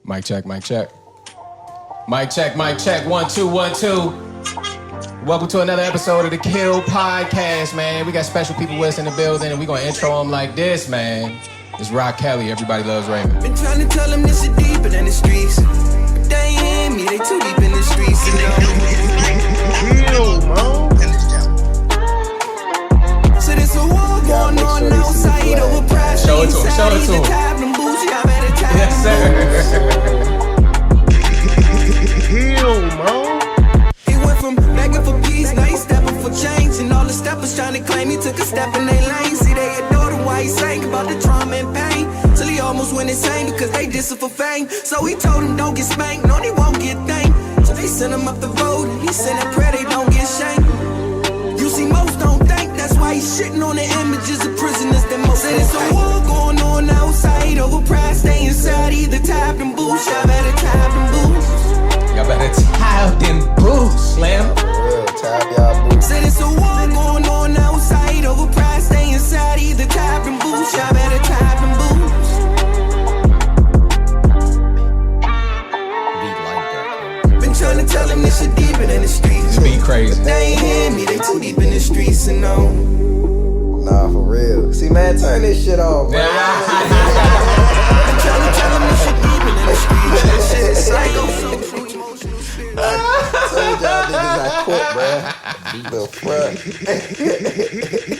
Mic check, mic check. Mic check, mic check. 1, 2, 1, 2. Welcome to another episode of the Kill Podcast, man. We got special people with us in the building, and we're going to intro them like this, man. It's Rock Kelly. Everybody loves Raymond. Been trying to tell them this is deeper than the streets. But they ain't hear me. They too deep in the streets. Kill, man. So there's a war going on outside over pride. Show it to him. Show it to him. Yes, sir. Kill, man. He went from begging for peace, now he's stepping for change. And all the steppers trying to claim he took a step in their lane. See, they adored him while he sang about the trauma and pain. Till he almost went insane because they dissing for fame. So he told him don't get spanked, no, they won't get thanked. So they sent him up the road and he sent a prayer they don't get shanked. You see, most don't think, that's why he's shitting on the images of prisoners that most. Said it's a war going on outside over pride. Stay inside, either tap them boots. Y'all better tap them boots. Y'all better tap them boots, Slam. Real, tap y'all boots. Said it's a war going on outside over pride. Stay inside, either tap them boots. Y'all better tap them boots. Beat like that. Been trying to tell them this shit deeper than the streets. This beat crazy. They ain't hear me, they too deep in the streets and no. Nah, for real. See, man, turn this shit off, man. Been trying to tell them this shit deeper than the streets. This shit is psycho, so true, emotional spirit. I told y'all niggas I quit, bruh. The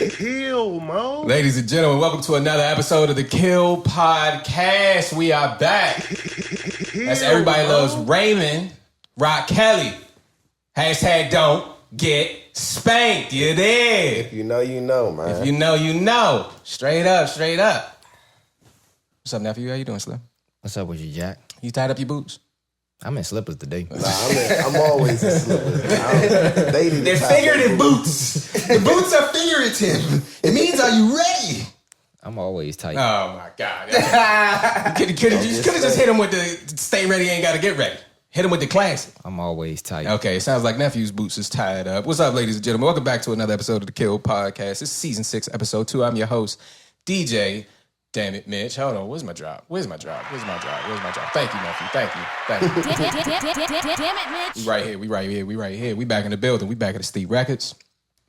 fuck? Kill, man. Ladies and gentlemen, welcome to another episode of the Kill Podcast. We are back. That's Everybody Loves Raymond, Rock Kelly. Hashtag don't get spanked. You there? If you know, you know, man. If you know, you know. Straight up, straight up. What's up, nephew? How you doing, Slim? What's up with you, Jack? You tied up your boots? I'm in slippers today. Nah, I'm always in slippers. They're figurative boots. The boots are figurative. It means, are you ready? I'm always tight. Oh, my God. You could have just hit him with the stay ready, ain't got to get ready. Hit him with the classic. I'm always tight. Okay, it sounds like nephew's boots is tied up. What's up, ladies and gentlemen? Welcome back to another episode of the Kill Podcast. It's season 6, episode 2. I'm your host, DJ. Damn it, Mitch. Hold on. Where's my drop? Where's my drop? Thank you, nephew. Thank you. Damn it, Mitch. We right here. We back in the building. We back at the Steve Records.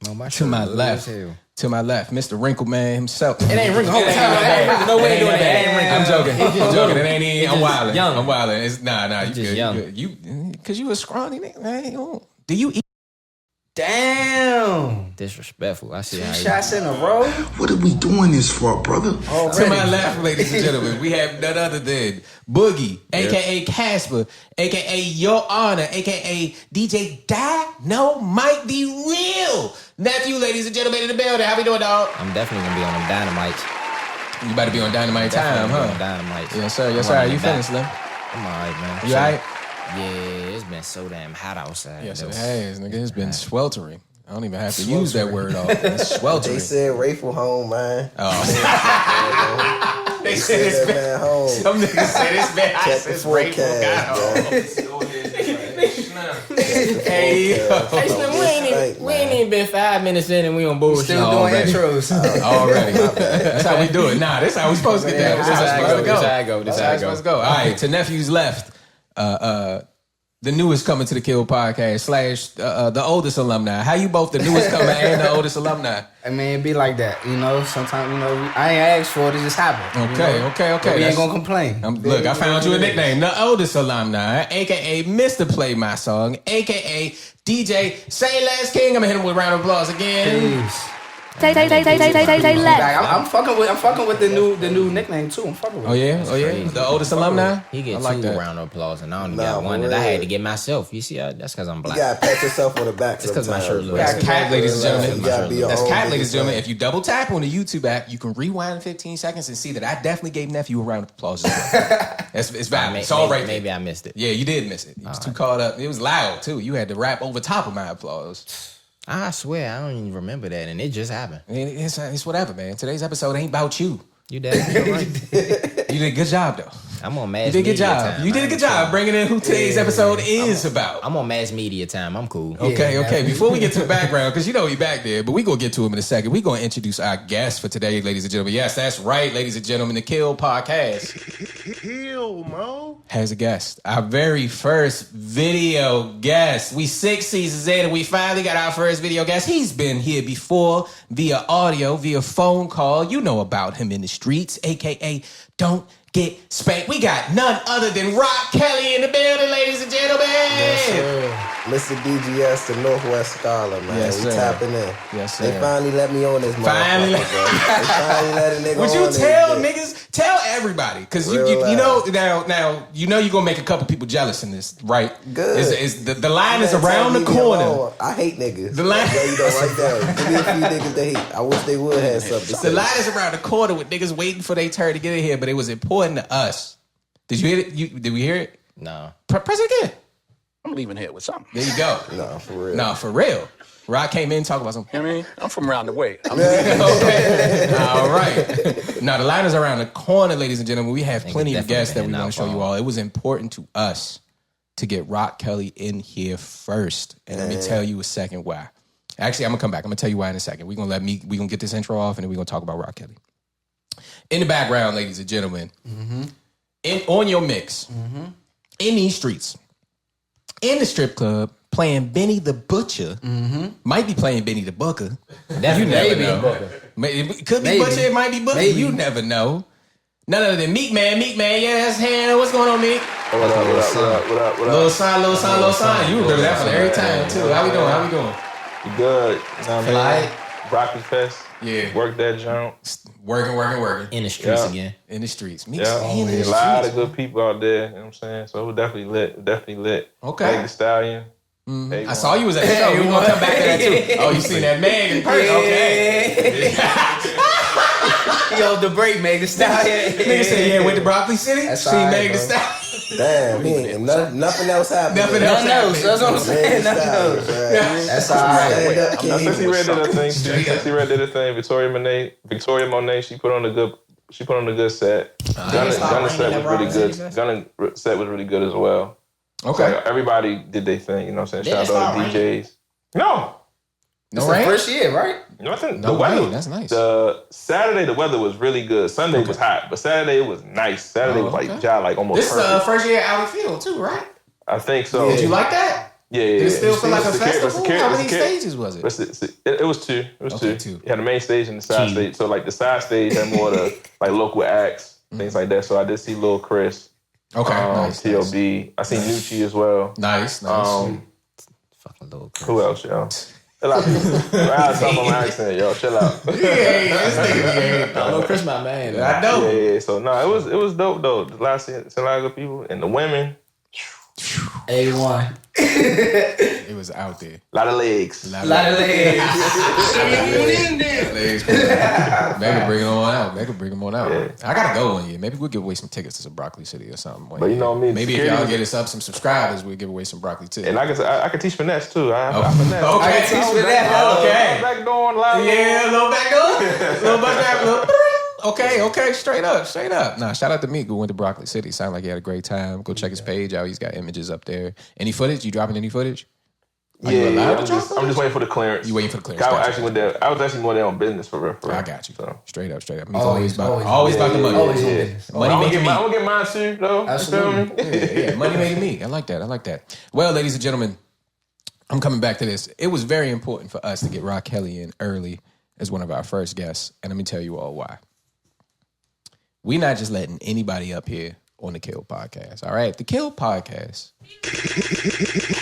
No, my To my left, Mr. Wrinkle Man himself. It ain't Wrinkle. Hold on. No way doing that. I'm joking. It ain't even. I'm wilding. Young. I'm wilding. It's nah. You just good. young. You because you a scrawny nigga. Man. Do you eat? Damn. Disrespectful. I see how you. Shots in a row. What are we doing this for, brother? To my left, ladies and gentlemen, we have none other than Boogie, a.k.a. Casper, a.k.a. Your Honor, a.k.a. DJ Dynamite the Real Nephew, ladies and gentlemen, in the building. How we doing, dog? I'm definitely going to be on them dynamites. You about to be on Dynamite time, huh? On dynamites. Yes, sir. Yes, sir. You finished, Slim? I'm all right, man. You all right? Yeah, it's been so damn hot outside. Yes, it has, nigga. It's been sweltering. I don't even have to use that word all. It's sweltering. They said Rayful home, man. Oh. They said it's been home. Some niggas said it's bad. Check the forecast, Hey, yo. Hey, Slim, we ain't even been 5 minutes in and we on bullshit. Still doing intros. Already. That's how we do it. Nah, that's how we supposed to get down. That's how it's supposed to go. All right, to nephew's left. The newest coming to the Kill Podcast / the oldest alumni. How you both the newest coming and the oldest alumni? I mean, it be like that, you know. Sometimes, you know, I ain't asked for it; it just happened. Okay. But we ain't gonna complain. Look, I found you a nickname. The oldest alumni, aka Mr. Play My Song, aka DJ Say Less King. I'm gonna hit him with a round of applause again. Peace. Say less. I'm fucking with the new nickname too. I'm fucking with. Oh yeah. The oldest alumni. He gets like 2 that. round of applause and I only Nah, got 1 for that I real. had to get myself. You see, that's because I'm black. You gotta pat yourself on the back. It's 'cause my sometimes, shirt bro. looks- That's cat, ladies and gentlemen. You gotta be your That's own cat, biggest ladies and gentlemen. fan. If you double tap on the YouTube app, you can rewind 15 seconds and see that I definitely gave nephew a round of applause. It's valid. It's all right. Maybe I missed it. Yeah, you did miss it. You was too caught up. It was loud too. You had to rap over top of my applause. I swear, I don't even remember that, and it just happened. I mean, it's whatever, man. Today's episode ain't about you. You definitely right. You did a good job though. I'm on mass You did a good media job. time. You did a good job bringing in who today's episode is about. I'm on mass media time. I'm cool. Okay. Before we get to the background, because you know he back there, but we gonna get to him in a second. We gonna introduce our guest for today, ladies and gentlemen. Yes, that's right, ladies and gentlemen. The Kill Podcast has a guest. Our very first video guest. We 6 seasons in, and we finally got our first video guest. He's been here before via audio, via phone call. You know about him in the streets, aka Don't Get Spanked. We got none other than Rock Kelly in the building, ladies and gentlemen. Yes, sir. Mr. DGS, the Northwest Scholar, man. Yes, we sir. tapping in. Yes, sir. They finally let me on this Finally. motherfucker, bro. They finally let a nigga Would on you this tell bitch. niggas, tell everybody, because you Real know now you know you're gonna make a couple people jealous in this, right? Good. Is the line is Man, around the leave me corner. alone. I hate niggas. The line- There you go, right there. Give me a few niggas to hate. I wish they would have something to The say. line is around the corner with niggas waiting for their turn to get in here, but it was important to us. Did you hear it? Did we hear it? No. Press it again. I'm leaving here with something. There you go. No, for real. No, for real. Rock came in and talked about something. You know what I mean? I'm from around the way. Okay. All right. Now, the line is around the corner, ladies and gentlemen. We have plenty of guests that we want to show you all. It was important to us to get Rock Kelly in here first. And let me tell you a second why. Actually, I'm going to come back. I'm going to tell you why in a second. We're going to get this intro off, and then we're going to talk about Rock Kelly. In the background, ladies and gentlemen, on your mix, in these streets, in the strip club, playing Benny the Butcher, might be playing Benny the Booker. You never know. It could be Butcher, it might be Booker. You never know. None other than Meek Man. Yeah, that's Hannah. What's going on, Meek? What up? Little sign. You remember that from every time, too. How we doing? You good? You know what I mean? Broccoli Fest. Yeah. Work that jump. Working. In the streets again. In the streets. Meek Yeah. staying in the A lot streets. of good people out there. You know what I'm saying? So it was definitely lit. Okay. Meg Thee Stallion. I saw you was at the show. We're going to come back to that, too. Oh, you seen that Meg in person? Okay. Yo, the break, Meg Thee Stallion. Nigga said, yeah, went to Broccoli City. That's See all right, Meg Thee bro. Stallion. Damn, he ain't nothing else happened. Nothing else happened. That's what I'm saying. Nothing else. That's all right. Since Red did her thing, Victoria Monet, she put on a good set. Gunna's set was really good. Gunna's set was really good as well. Okay. So everybody did their thing, you know what I'm saying? Shout out to all the DJs. No. It's the first year, right? Nothing. No The weather. rain. That's nice. The Saturday, the weather was really good. Sunday was hot, but Saturday it was nice. Saturday was like almost This is perfect. first year at Alley Field, too, right? I think so. Did you like that? Yeah. Did it still feel like a Security- festival? How many security- stages was it? It was two. It was Okay, two. two. You had the main stage and the side stage. So like the side stage had more of the like local acts, things like that. So I did see Lil Chris. Okay, nice. T.O.B. I seen Nucci as well. Nice. Fucking little Chris. Who else, y'all? A lot of people. I was talking about my accent, yo. Chill out. This nigga. Little Chris, my man. I know. Yeah. So no, it was dope though. The last seen a lot of good people and the women. A1. It was out there. A lot of legs. A lot of legs. Maybe bring them on out. Yeah. I gotta go one year. Maybe we'll give away some tickets to some Broccoli City or something. But you know me, Maybe if security- y'all get us up some subscribers, we'll give away some Broccoli City. And I can teach finesse too. I finesse. Okay. I can teach finesse. Okay. Back door on live. Yeah, a little back up. Little back up. Okay, straight up. Nah, shout out to Meek who went to Broccoli City. Sound like he had a great time. Go check his page out. He's got images up there. Any footage? You dropping any footage? Are you allowed to drop I'm just waiting for the clearance. You waiting for the clearance? I Gotcha. was actually going there on business for real. I got you. So. Straight up. Meek Always about the money. Always on Yeah. business. Money I'm making gonna Meek. get mine too, though. Absolutely. You feel me? Yeah, money making Meek. I like that. Well, ladies and gentlemen, I'm coming back to this. It was very important for us to get Rock Kelly in early as one of our first guests, and let me tell you all why. We're not just letting anybody up here on the Kill Podcast. All right, the Kill Podcast.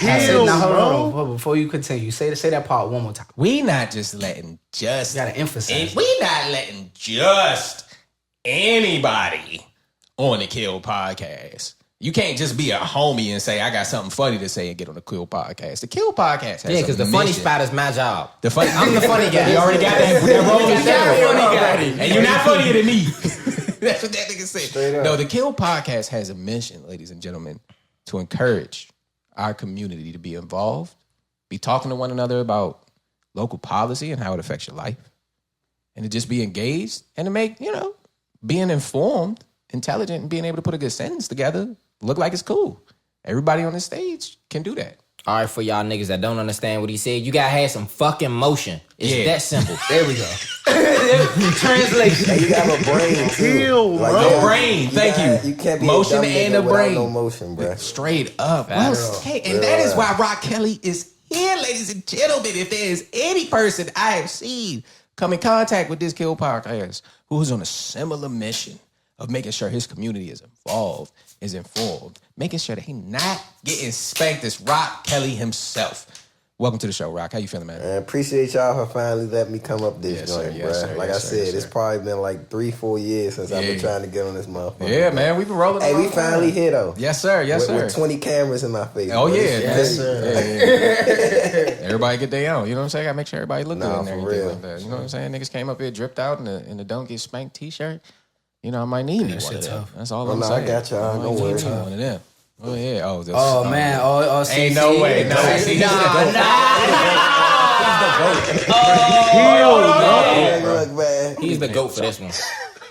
Now, hold on. Before you continue, say that part one more time. We not just letting just. You gotta emphasize. We not letting just anybody on the Kill Podcast. You can't just be a homie and say, I got something funny to say and get on the Kill Podcast. The Kill Podcast has because the funny spot is my job. I'm the funny guy. You already got that role in funny guy. and you're not funnier than me. That's what that nigga Straight said. up. No, the Kill Podcast has a mission, ladies and gentlemen, to encourage our community to be involved, be talking to one another about local policy and how it affects your life, and to just be engaged and to make, being informed intelligent and being able to put a good sentence together, look like it's cool. Everybody on the stage can do that. All right, for y'all niggas that don't understand what he said, you gotta have some fucking motion. It's that simple. There we go. Translation. And you got a brain too. Like, brain. Thank you. You can't be motion a dumb and nigga a brain. without no motion, bro. Straight up. Hey, and that is why Rock Kelly is here, ladies and gentlemen. If there is any person I have seen come in contact with this Kill Podcast who is on a similar mission of making sure his community is involved, is informed, making sure that he's not getting spanked, is Rock Kelly himself. Welcome to the show, Rock. How you feeling, man? I appreciate y'all for finally letting me come up this joint, bro. Like I said, it's probably been like 3-4 years since I've been trying to get on this motherfucker. Yeah, man, we've been rolling. Hey, we finally here though. Yes, sir. Yes, sir. With 20 cameras in my face. Oh, bro. yeah. Yes, sir. Yeah. Everybody get their own. You know what I'm saying? I gotta make sure everybody look good in there. For real. Like that. You know what I'm saying? Niggas came up here dripped out in the Don't Get Spanked t-shirt. You know, I might need me one of them. That's all I'm saying. I got y'all. No worries. One of them. Oh, yeah. Oh, man. Ain't no way. No. Look, man. He's the GOAT for this one.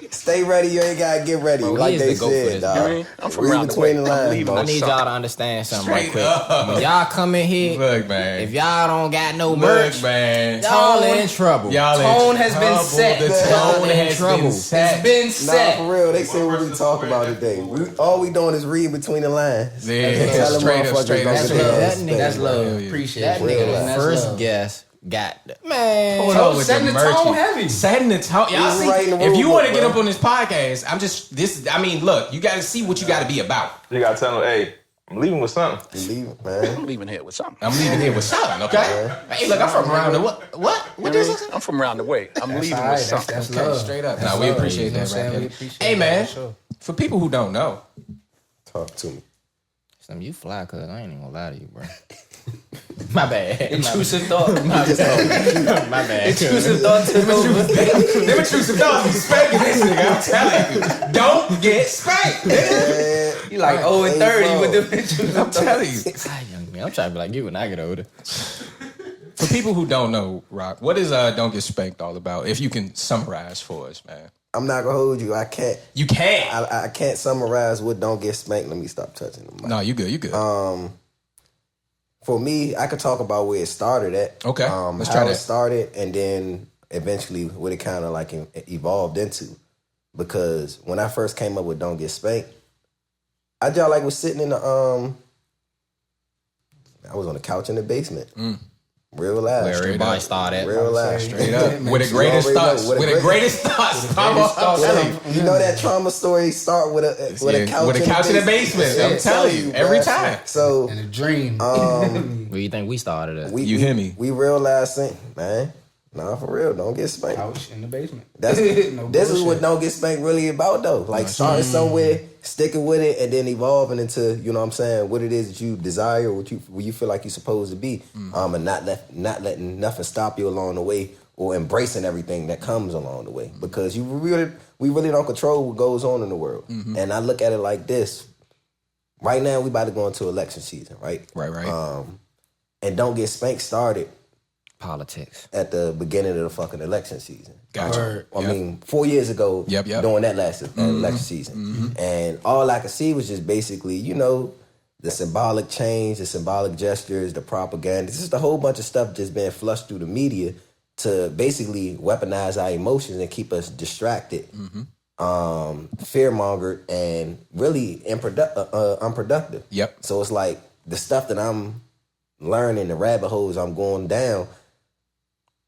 Stay ready, you ain't gotta get ready. Bro, like they the GOAT for said, this, dog. I'm from around the way. I need y'all to understand something right quick. When y'all come in here, Look, man. if y'all don't got no merch, man. y'all in trouble. Tone has been set. The tone has been set. It's been set. Nah, for real. They say what we talk about today. All we doing is reading between the lines. Yeah, straight up. That's love. Appreciate That it. nigga, That's first love. guest, got man. Hold on with setting the tone heavy. Setting the tone. Y'all see, if you want to get up on this podcast, look, you got to see what you got to be about. You gotta tell them, hey, I'm leaving with something. I'm leaving here with something. I'm leaving here with something, okay? Hey, look, I'm from around the what? What is it? I'm from around the way. I'm leaving with something. That's Okay, love. straight up. Now we appreciate that, right? Hey, man, for people who don't know, Talk to me. You fly, cuz I ain't even gonna lie to you, bro. My bad. Intrusive thought. My bad. Intrusive thought. them intrusive thoughts be spanking this nigga. I'm telling you, don't get spanked. You like 0-30 with them intrusive I'm telling you. Young man, I'm trying to be like you when I get older. For people who don't know, Rock, what is Don't Get Spanked all about? If you can summarize for us, man. I'm not gonna hold you. I can't. You can't. I can't summarize what Don't Get Spanked. Let me stop touching them. No, you good. You good. For me, I could talk about where it started at. Okay, let's try how that. it started, and then eventually what it kind of like evolved into. Because when I first came up with Don't Get Spanked, I just like was sitting in the I was on the couch in the basement. Real live. Where Everybody started. Real live. Straight up. With the greatest thoughts. With the greatest thoughts. You know that trauma story start with a couch in the basement. I'm telling you, every time. So And a dream. Where you think we started at? You hear me? We realized, man. Nah, for real, don't get spanked. Couch in the basement. This is what Don't Get Spanked really about, though. Like starting somewhere, sticking with it, and then evolving into, you know what I'm saying, what it is that you desire, what you feel like you're supposed to be, and not letting nothing stop you along the way, or embracing everything that comes along the way, because we really don't control what goes on in the world. And I look at it like this: right now, we about to go into election season, right? Right. And Don't Get Spanked started Politics. at the beginning of the fucking election season. Gotcha. I mean, 4 years ago, Yep. during that last election season. And all I could see was just basically, you know, the symbolic change, the symbolic gestures, the propaganda. It's just a whole bunch of stuff just being flushed through the media to basically weaponize our emotions and keep us distracted, fear-mongered, and really unproductive. Yep. So it's like the stuff that I'm learning, the rabbit holes I'm going down,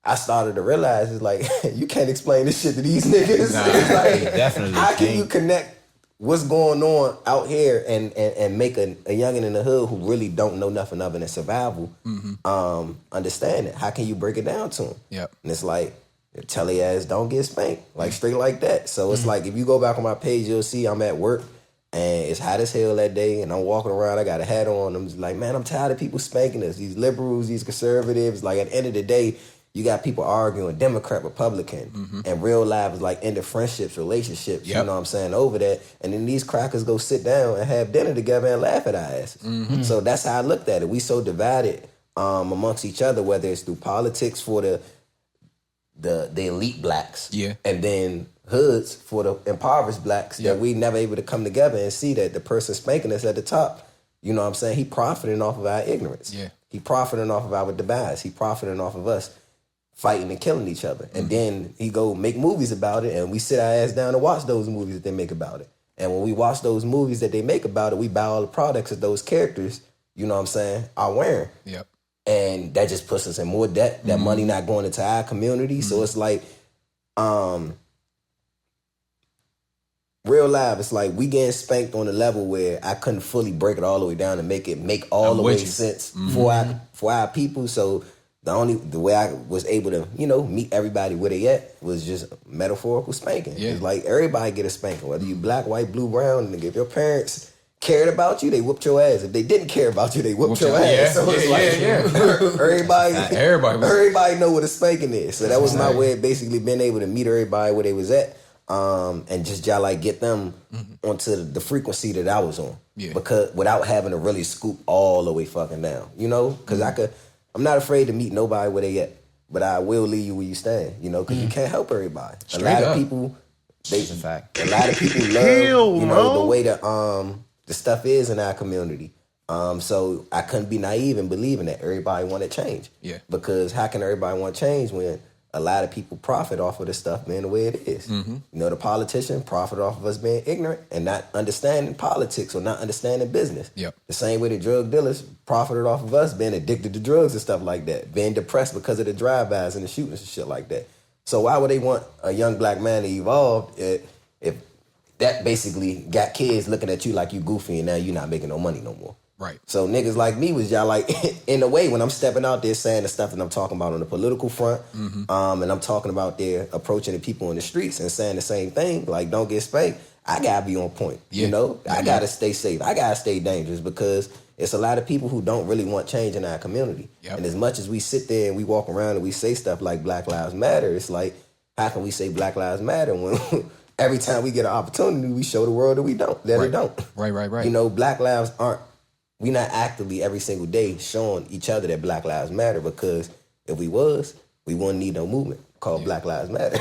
I started to realize it's like, you can't explain this shit to these niggas. Nah, it's like, definitely how can can't. you connect what's going on out here and make a youngin' in the hood who really don't know nothing of it in survival understand it? How can you break it down to them? Yep. And it's like, tell your ass don't get spanked, like straight like that. So it's like, if you go back on my page, you'll see I'm at work and it's hot as hell that day, and I'm walking around, I got a hat on. I'm just like, man, I'm tired of people spanking us. These liberals, these conservatives. Like, at the end of the day, you got people arguing Democrat, Republican, and real life is like end of friendships, relationships, you know what I'm saying, over that. And then these crackers go sit down and have dinner together and laugh at our asses. So that's how I looked at it. We so divided amongst each other, whether it's through politics for the elite blacks, Yeah. and then hoods, for the impoverished blacks, that we never able to come together and see that the person spanking us at the top, you know what I'm saying, he profiting off of our ignorance. Yeah. He profiting off of our demise. He profiting off of us fighting and killing each other. And then he go make movies about it, and we sit our ass down and watch those movies that they make about it. And when we watch those movies that they make about it, we buy all the products that those characters, you know what I'm saying, are wearing. Yep. And that just puts us in more debt. That money not going into our community. So it's like, real life, it's like we getting spanked on a level where I couldn't fully break it all the way down and make all the way sense for our people. So the way I was able to, you know, meet everybody where they at was just metaphorical spanking. Yeah. It's like everybody get a spanking, whether you black, white, blue, brown, and if your parents cared about you, they whooped your ass. If they didn't care about you, they whooped your ass. Yeah. So it's everybody know what a spanking is. So that was my way of basically being able to meet everybody where they was at. And just like get them onto the frequency that I was on, because without having to really scoop all the way fucking down, you know, because I'm not afraid to meet nobody where they at, but I will leave you where you stand, you know, because you can't help everybody. A lot of people love, you know, the way that the stuff is in our community. So I couldn't be naive in believing that everybody wanted change. Yeah. Because how can everybody want change when a lot of people profit off of this stuff being the way it is? You know, the politician profit off of us being ignorant and not understanding politics or not understanding business. Yep. The same way the drug dealers profited off of us being addicted to drugs and stuff like that, being depressed because of the drive-bys and the shootings and shit like that. So why would they want a young black man to evolve if that basically got kids looking at you like you goofy and now you're not making no money no more? Right. So niggas like me was y'all like, in a way, when I'm stepping out there saying the stuff that I'm talking about on the political front, and I'm talking about there approaching the people in the streets and saying the same thing, like don't get spanked, I gotta be on point. You know, I gotta stay safe. I gotta stay dangerous because it's a lot of people who don't really want change in our community. And as much as we sit there and we walk around and we say stuff like Black Lives Matter, it's like, how can we say Black Lives Matter when every time we get an opportunity, we show the world that we don't, it don't. Right. You know, Black Lives we not actively every single day showing each other that Black Lives Matter, because if we wouldn't need no movement called Black Lives Matter.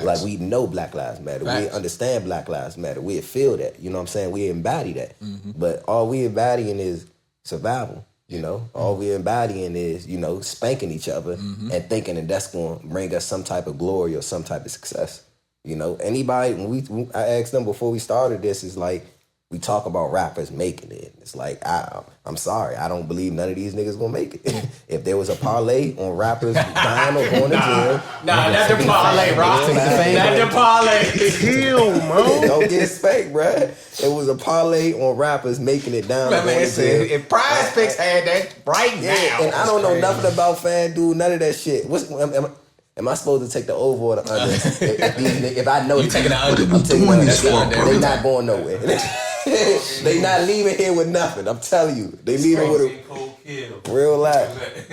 Like we know Black Lives Matter. We understand Black Lives Matter. We feel that. You know what I'm saying? We embody that. But all we embodying is survival. You know, all we embodying is, you know, spanking each other and thinking that that's going to bring us some type of glory or some type of success. You know, anybody, when I asked them before we started this, is like, we talk about rappers making it. It's like, I'm sorry, I don't believe none of these niggas gonna make it. If there was a parlay on rappers dying or going to jail. Not the parlay, Ross. Not the parlay. Kill, man. Don't get spanked, bruh. It was a parlay on rappers making it down. If Prize Picks had that right now. And I don't know nothing about FanDuel, none of that shit. Am I supposed to take the over or the under? If I know you taking the under, I'm taking the under. They not going nowhere. They not leaving here with nothing. I'm telling you, they leaving with a real life.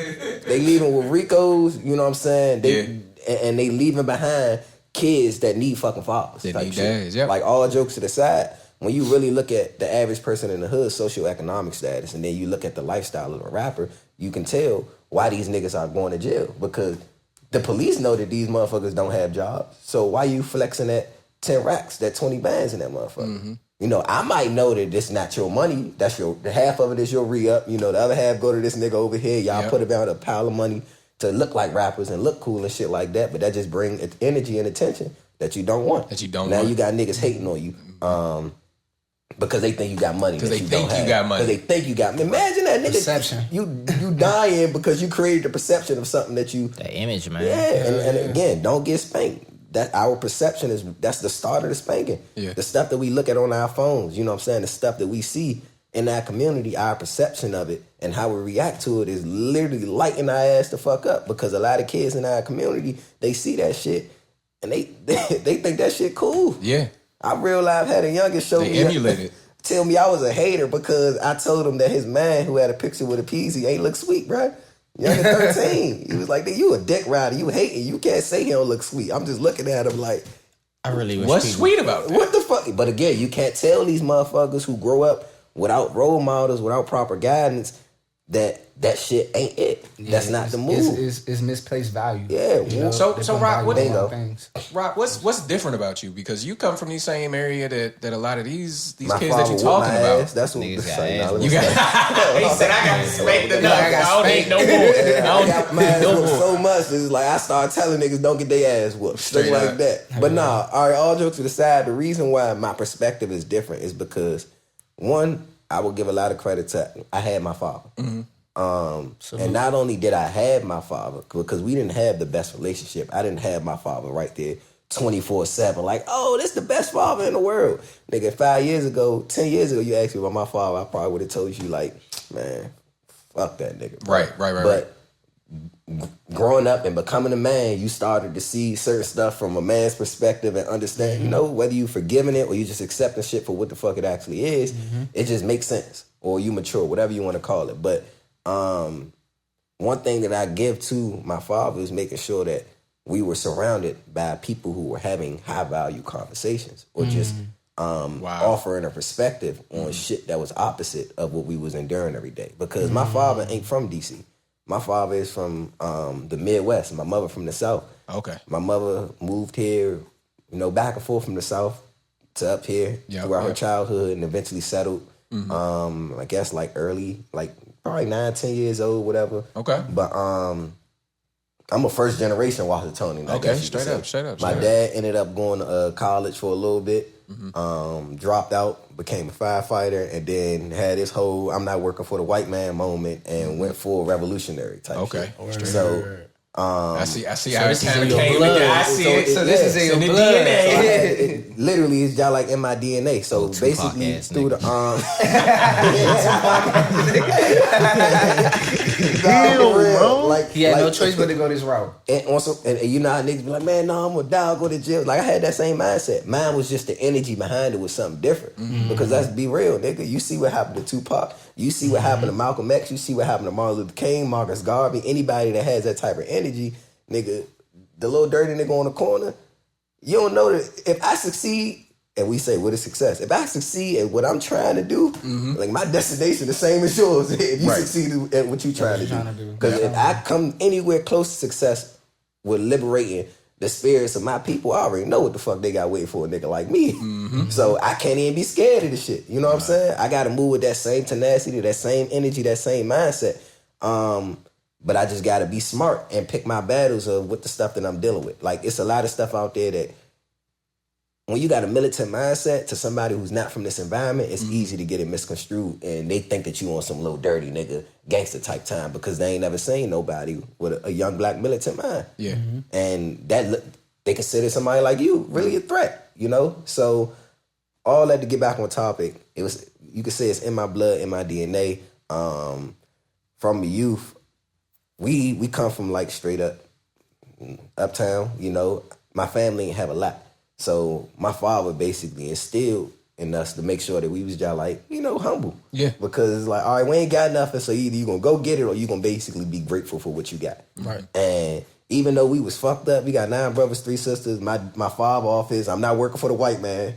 They leaving with Ricos. You know what I'm saying? And they leaving behind kids that need fucking fathers. They need dads. Yep. Like all jokes to the side, when you really look at the average person in the hood socioeconomic status, and then you look at the lifestyle of a rapper, you can tell why these niggas are going to jail, because the police know that these motherfuckers don't have jobs. So why you flexing that 10 racks, that 20 bands in that motherfucker? You know, I might know that this not your money. That's the half of it is your re-up. You know, the other half go to this nigga over here. Y'all put about a pile of money to look like rappers and look cool and shit like that. But that just bring energy and attention that you don't want. Now you got niggas hating on you because they think you got money. Because they think you got money. Because they think you got money. Imagine that nigga. Perception. You dying because you created the perception of something that you. The image, man. Yeah, and again, don't get spanked. That our perception that's the start of the spanking. Yeah. The stuff that we look at on our phones, you know what I'm saying? The stuff that we see in our community, our perception of it and how we react to it is literally lighting our ass the fuck up, because a lot of kids in our community, they see that shit and they think that shit cool. Yeah. I real life had a youngest show me. Emulate it. Tell me I was a hater because I told him that his man who had a picture with a Peasy ain't look sweet, bro. Young at 13. He was like, you a dick rider. You hating. You can't say he don't look sweet. I'm just looking at him like, I really wish what's sweet about that? What the fuck? But again, you can't tell these motherfuckers who grow up without role models, without proper guidance, that shit ain't it. That's not the move. It's misplaced value. Yeah. You know, So Rock, Rock, what's different about you? Because you come from the same area that a lot of these my kids that you talking about. That's what Niggas got saying. he said I got spanked enough. I don't need no more. I got my ass whooped so much. It's like I started telling niggas don't get their ass whooped. Straight like that. But nah, all jokes to the side, the reason why my perspective is different is because one, I will give a lot of credit to I had my father. And not only did I have my father, because we didn't have the best relationship, I didn't have my father right there 24/7. Like, oh, this the best father in the world. Nigga, 5 years ago, 10 years ago, you asked me about my father, I probably would have told you like, man, fuck that nigga. Right. But growing up and becoming a man, you started to see certain stuff from a man's perspective and understand, you know, whether you forgiving it or you just accepting shit for what the fuck it actually is, it just makes sense. Or you mature, whatever you want to call it. But one thing that I give to my father is making sure that we were surrounded by people who were having high value conversations or just offering a perspective on shit that was opposite of what we was enduring every day. Because my father ain't from DC. My father is from the Midwest. My mother from the South. Okay. My mother moved here, you know, back and forth from the South to up here throughout her childhood and eventually settled. I guess like early, like probably 9-10 years old, whatever. Okay. But I'm a first generation Washingtonian. Okay, straight up. My dad ended up going to college for a little bit, dropped out, became a firefighter, and then had this whole I'm not working for the white man moment and went full revolutionary type shit. So I see how it kind of came together. I see it. So this is in your blood. It literally is y'all like in my DNA. So basically through the like he had no choice but to go this route. And you know how niggas be like, man, no, I'm gonna die, I'll go to jail. Like I had that same mindset. Mine was just the energy behind it was something different. Because let's be real, nigga. You see what happened to Tupac. You see what happened to Malcolm X. You see what happened to Martin Luther King, Marcus Garvey. Anybody that has that type of energy, nigga, the little dirty nigga on the corner, you don't know that if I succeed, and we say what is success? If I succeed at what I'm trying to do, like my destination the same as yours. If you succeed at what you're trying to do. Because if I come anywhere close to success with liberating the spirits of my people, I already know what the fuck they got waiting for a nigga like me. So I can't even be scared of the shit. You know what I'm saying? I got to move with that same tenacity, that same energy, that same mindset. But I just got to be smart and pick my battles of what the stuff that I'm dealing with. Like, it's a lot of stuff out there that when you got a militant mindset to somebody who's not from this environment, it's easy to get it misconstrued. And they think that you on some little dirty nigga gangster type time because they ain't never seen nobody with a young black militant mind. Yeah. And that they consider somebody like you really a threat, you know? So all that to get back on topic, it was, you could say it's in my blood, in my DNA. From the youth, we come from like straight up uptown, you know. My family didn't have a lot. So my father basically instilled in us to make sure that we was just like, you know, humble. Yeah. Because it's like, all right, we ain't got nothing, so either you gonna go get it or you gonna basically be grateful for what you got. Right. And even though we was fucked up, we got 9 brothers, 3 sisters. My father off his, I'm not working for the white man.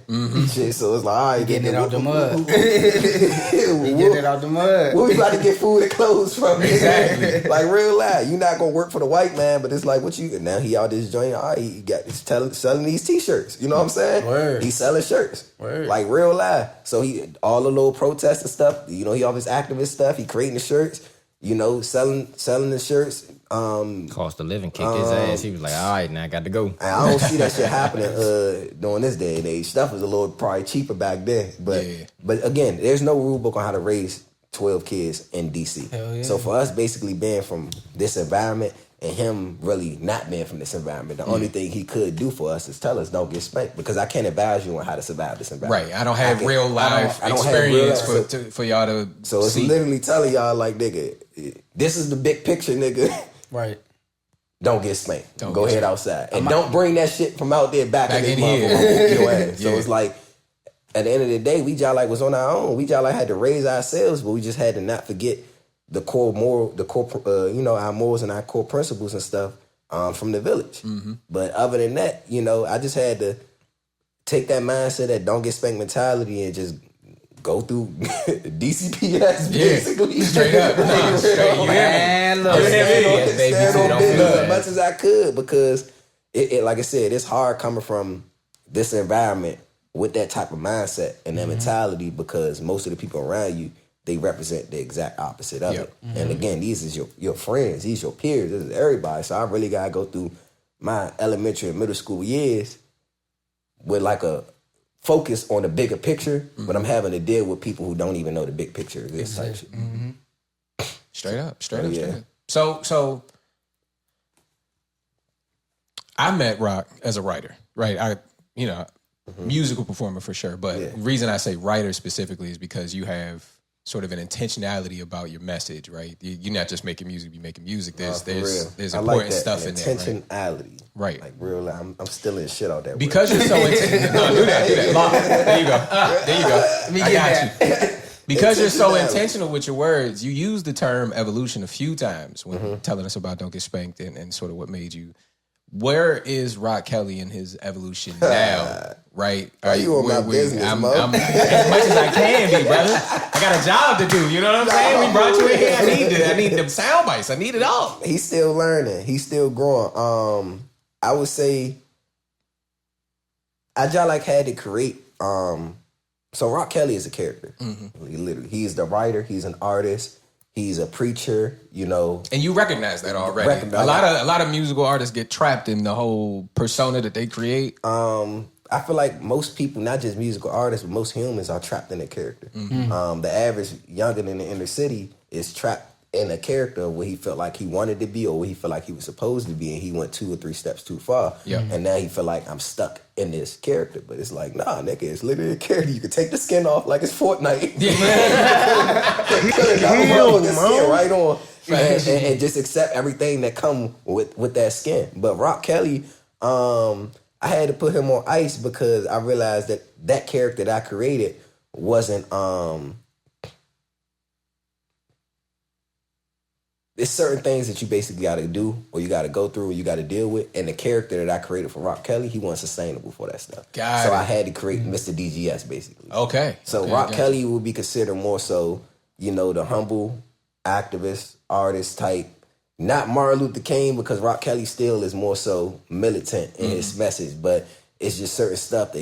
Shit, so it's like, all right, getting it out the mud. Getting it out the mud. Where we about to get food and clothes from? Exactly. Like real life. You not gonna work for the white man, but it's like what you now he out this joint. All right, he got selling these t-shirts. You know what I'm saying? Word. He's selling shirts. Word. Like real life. So he all the little protests and stuff. You know, he all his activist stuff. He creating the shirts. You know, selling the shirts. Cost of living kicked his ass. He was like, all right, now I got to go. I don't see that shit happening during this day and age. Stuff was a little probably cheaper back then. But again, there's no rule book on how to raise 12 kids in DC. Hell yeah. So for us basically being from this environment and him really not being from this environment, the only thing he could do for us is tell us don't get spanked, because I can't advise you on how to survive this environment. Right. I don't have real life experience for y'all to So it's see. literally telling y'all like, nigga, this is the big picture, nigga. Right. Don't get spanked. Go ahead outside. And don't bring that shit from out there back in here. Your ass. So it's like, at the end of the day, we just like was on our own. We just like had to raise ourselves, but we just had to not forget the core moral, you know, our morals and our core principles and stuff from the village. But other than that, you know, I just had to take that mindset, that don't get spanked mentality, and just go through DCPS basically. Straight up. No, straight. You Man, look. Stand on business as much as I could because it like I said, it's hard coming from this environment with that type of mindset and that mentality because most of the people around you, they represent the exact opposite of it. And again, these is your friends, these your peers, this is everybody. So I really gotta go through my elementary and middle school years with like a focus on the bigger picture, but I'm having to deal with people who don't even know the big picture of this type shit. Straight up. So I met Rock as a writer, right? Musical performer for sure, but the reason I say writer specifically is because you have sort of an intentionality about your message, right? You're not just making music, you're making music. There's important stuff in there. Intentionality. Right. Like real, I'm stealing shit out that because you're so intentional. No, do that. There you go. There you go. I got you. Because you're so intentional with your words, you use the term evolution a few times when telling us about Don't Get Spanked and sort of what made you. Where is Rock Kelly in his evolution now? Right? Are you on my business, Mo? I'm as much as I can be, brother. I got a job to do. You know what I'm saying? We brought you in here. I need them sound bites. I need it all. He's still learning. He's still growing. I would say I just like had to create. So Rock Kelly is a character. Literally, he's the writer. He's an artist. He's a preacher, and you recognize that already. A lot of musical artists get trapped in the whole persona that they create. I feel like most people, not just musical artists, but most humans are trapped in a character. The average youngin in the inner city is trapped in a character of what he felt like he wanted to be or what he felt like he was supposed to be, and he went 2 or 3 steps too far. And now he feel like I'm stuck in this character. But it's like, nah, nigga, it's literally a character. You can take the skin off like it's Fortnite. Put the skin right on and just accept everything that come with that skin. But Rock Kelly, I had to put him on ice because I realized that character that I created wasn't there's certain things that you basically got to do or you got to go through or you got to deal with. And the character that I created for Rock Kelly, he wasn't sustainable for that stuff. So I had to create Mr. DGS, basically. Okay. So Rock Kelly would be considered more so, the humble activist, artist type. Not Martin Luther King, because Rock Kelly still is more so militant in his message. But it's just certain stuff that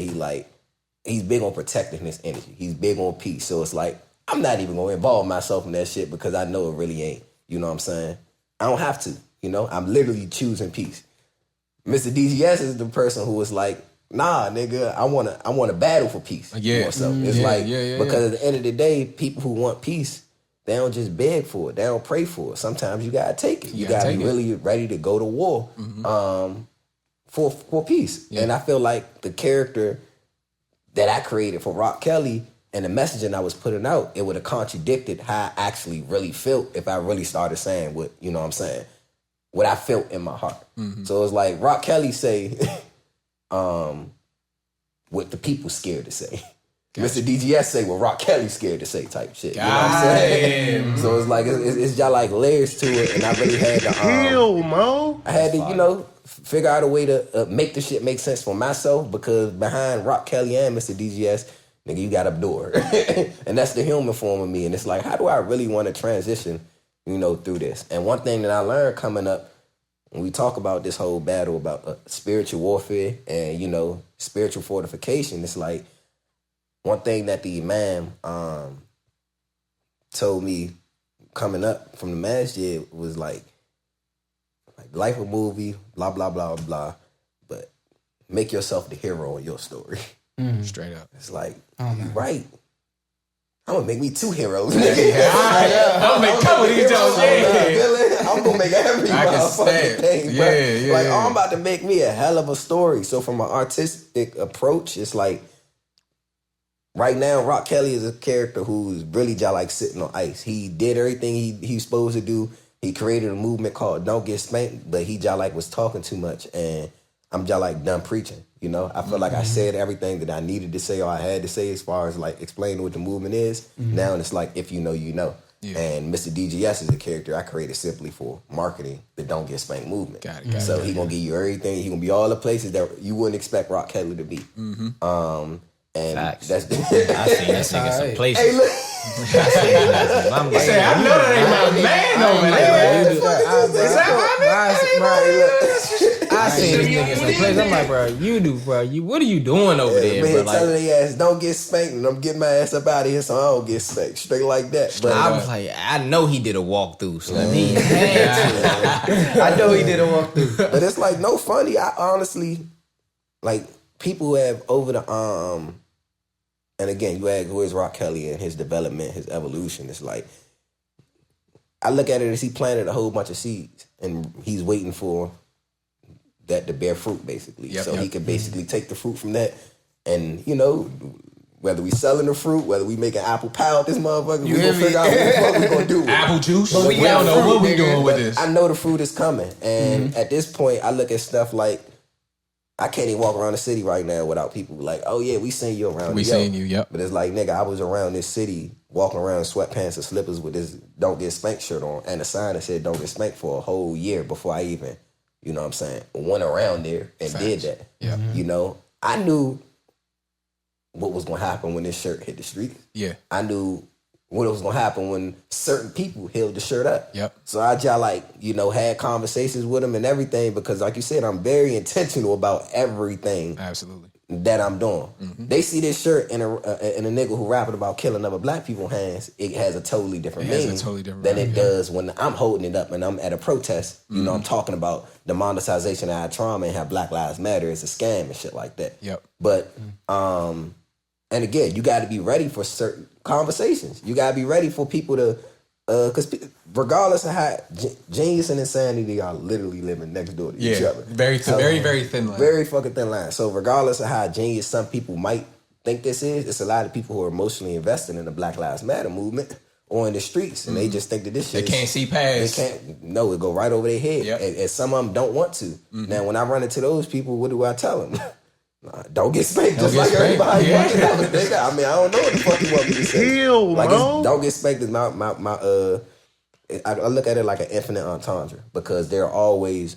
he's big on protecting his energy. He's big on peace. So it's like, I'm not even going to involve myself in that shit because I know it really ain't. You know what I'm saying? I don't have to, I'm literally choosing peace. Mr. DGS is the person who was like, nah, nigga, I want to battle for peace. Because at the end of the day, people who want peace, they don't just beg for it. They don't pray for it. Sometimes you gotta take it. You gotta be really ready to go to war for peace. And I feel like the character that I created for Rock Kelly and the messaging I was putting out, it would have contradicted how I actually really felt if I really started saying what I felt in my heart. So it was like Rock Kelly say what the people scared to say. Gotcha. Mr. DGS say what Rock Kelly scared to say type shit. You know what I'm saying? So it's like it's just like layers to it, and I really had to I had to figure out a way to make the shit make sense for myself, because behind Rock Kelly and Mr. DGS, nigga, you got Abdur. And that's the human form of me. And it's like, how do I really want to transition, through this? And one thing that I learned coming up, when we talk about this whole battle about spiritual warfare and, spiritual fortification, it's like one thing that the Imam told me coming up from the masjid was like life a movie, blah, blah, blah, blah, but make yourself the hero in your story. Straight up. It's like, you right. I'm gonna make me 2 heroes. I'm gonna make a couple of these jokes. I'm gonna make every motherfucking thing. I'm about to make me a hell of a story. So from an artistic approach, it's like right now, Rock Kelly is a character who's really just like sitting on ice. He did everything he's supposed to do. He created a movement called Don't Get Spanked, but he just like was talking too much, and I'm just like done preaching. I feel like I said everything that I needed to say or I had to say as far as like explaining what the movement is. Now it's like, if you know, you know. Yeah. And Mr. DGS is a character I created simply for marketing the Don't Get Spanked movement. Got it. So he gonna give you everything. He gonna be all the places that you wouldn't expect Rock Kelly to be. And Facts. that's I seen this nigga some places. Hey, look. I'm like, I know that ain't my man over there. I seen this nigga some places. I'm like, bro, what are you doing over there, bro? Man, telling their ass, don't get spanked, and I'm getting my ass up out of here so I don't get spanked. Straight like that. But I was like, I know he did a walkthrough, so he had to. I know he did a walkthrough. But it's like no funny. I honestly, like, people who have over the and again, you ask who is Rock Kelly and his development, his evolution. It's like, I look at it as he planted a whole bunch of seeds and he's waiting for that to bear fruit, basically. He can basically take the fruit from that and, you know, whether we selling the fruit, whether we making apple pie with this motherfucker, we gonna figure out what we gonna do with apple juice. But we don't know what we doing with this. I know the fruit is coming. And at this point, I look at stuff like, I can't even walk around the city right now without people like, oh yeah, we seen you around. We seen you, yep. But it's like, nigga, I was around this city walking around in sweatpants and slippers with this "Don't Get Spanked" shirt on and a sign that said "Don't Get Spanked" for a whole year before I even, you know what I'm saying, went around there and did that. Yeah. You know, I knew what was gonna happen when this shirt hit the street. Yeah. I knew what was gonna happen when certain people held the shirt up. Yep. So I just like, you know, had conversations with them and everything because, like you said, I'm very intentional about everything. Absolutely. That I'm doing. They see this shirt in a nigga who rapping about killing other black people's hands. It has a totally different meaning than it does when I'm holding it up and I'm at a protest. You know, I'm talking about the monetization of our trauma and how Black Lives Matter is a scam and shit like that. Yep. But and again, you got to be ready for certain conversations. You got to be ready for people to, because regardless of how genius and insanity are literally living next door to each other. Very thin line. Very fucking thin line. So regardless of how genius some people might think this is, it's a lot of people who are emotionally invested in the Black Lives Matter movement or in the streets, and they just think that this shit. They can't see past. They can't. No, it go right over their head, and some of them don't want to. Now, when I run into those people, what do I tell them? Don't get spanked just like everybody fucking else, nigga. I mean, I don't know what the fuck you want me to say. Like, don't get spanked is my I look at it like an infinite entendre because there are always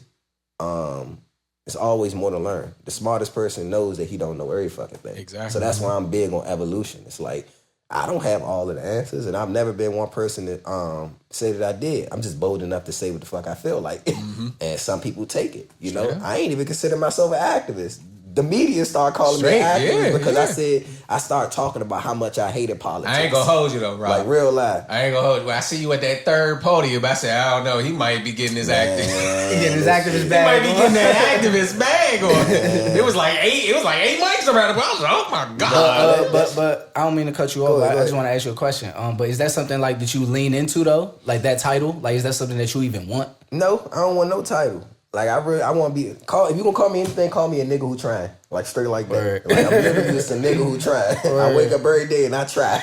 it's always more to learn. The smartest person knows that he don't know every fucking thing. Exactly. So that's why I'm big on evolution. It's like I don't have all of the answers, and I've never been one person that say that I did. I'm just bold enough to say what the fuck I feel like, and some people take it. You know, I ain't even consider myself an activist. The media started calling me activist because I started talking about how much I hated politics. I ain't gonna hold you though, Rob. Like real life. I ain't gonna hold you. When I see you at that third podium, I said, I don't know, he might be getting his activist bag. He might be getting that activist bag on. It was like 8 mics around him. I was like, oh my God. But I don't mean to cut you off. I just want to ask you a question. But is that something like that you lean into though? Like that title? Like is that something that you even want? No, I don't want no title. Like I want to be called. If you gonna call me anything, call me a nigga who trying. Like straight like that. Like I'm literally just a nigga who try. I wake up every day and I try.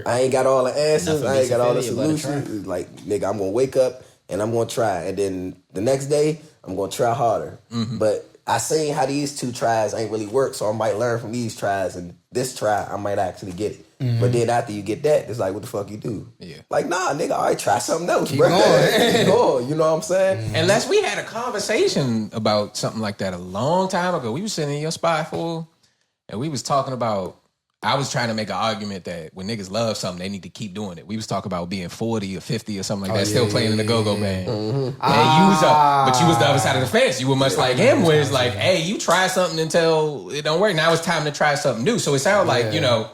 I ain't got all the answers. I ain't got all the solutions. Like nigga, I'm gonna wake up and I'm gonna try, and then the next day I'm gonna try harder. But I seen how these two tries ain't really work, so I might learn from these tries, and this try I might actually get it. But then after you get that, it's like, what the fuck you do? Yeah. Like, nah, nigga, all right, try something else, Keep bro. going. Keep going. You know what I'm saying? Unless we had a conversation about something like that a long time ago. We was sitting in your spot, fool, and we was talking about, I was trying to make an argument that when niggas love something, they need to keep doing it. We was talking about being 40 or 50 or something like that, still playing in the go-go band. And you was but you was the other side of the fence. You were much like him, where it's like, hey, you try something until it don't work. Now it's time to try something new. So it sounds like, you know,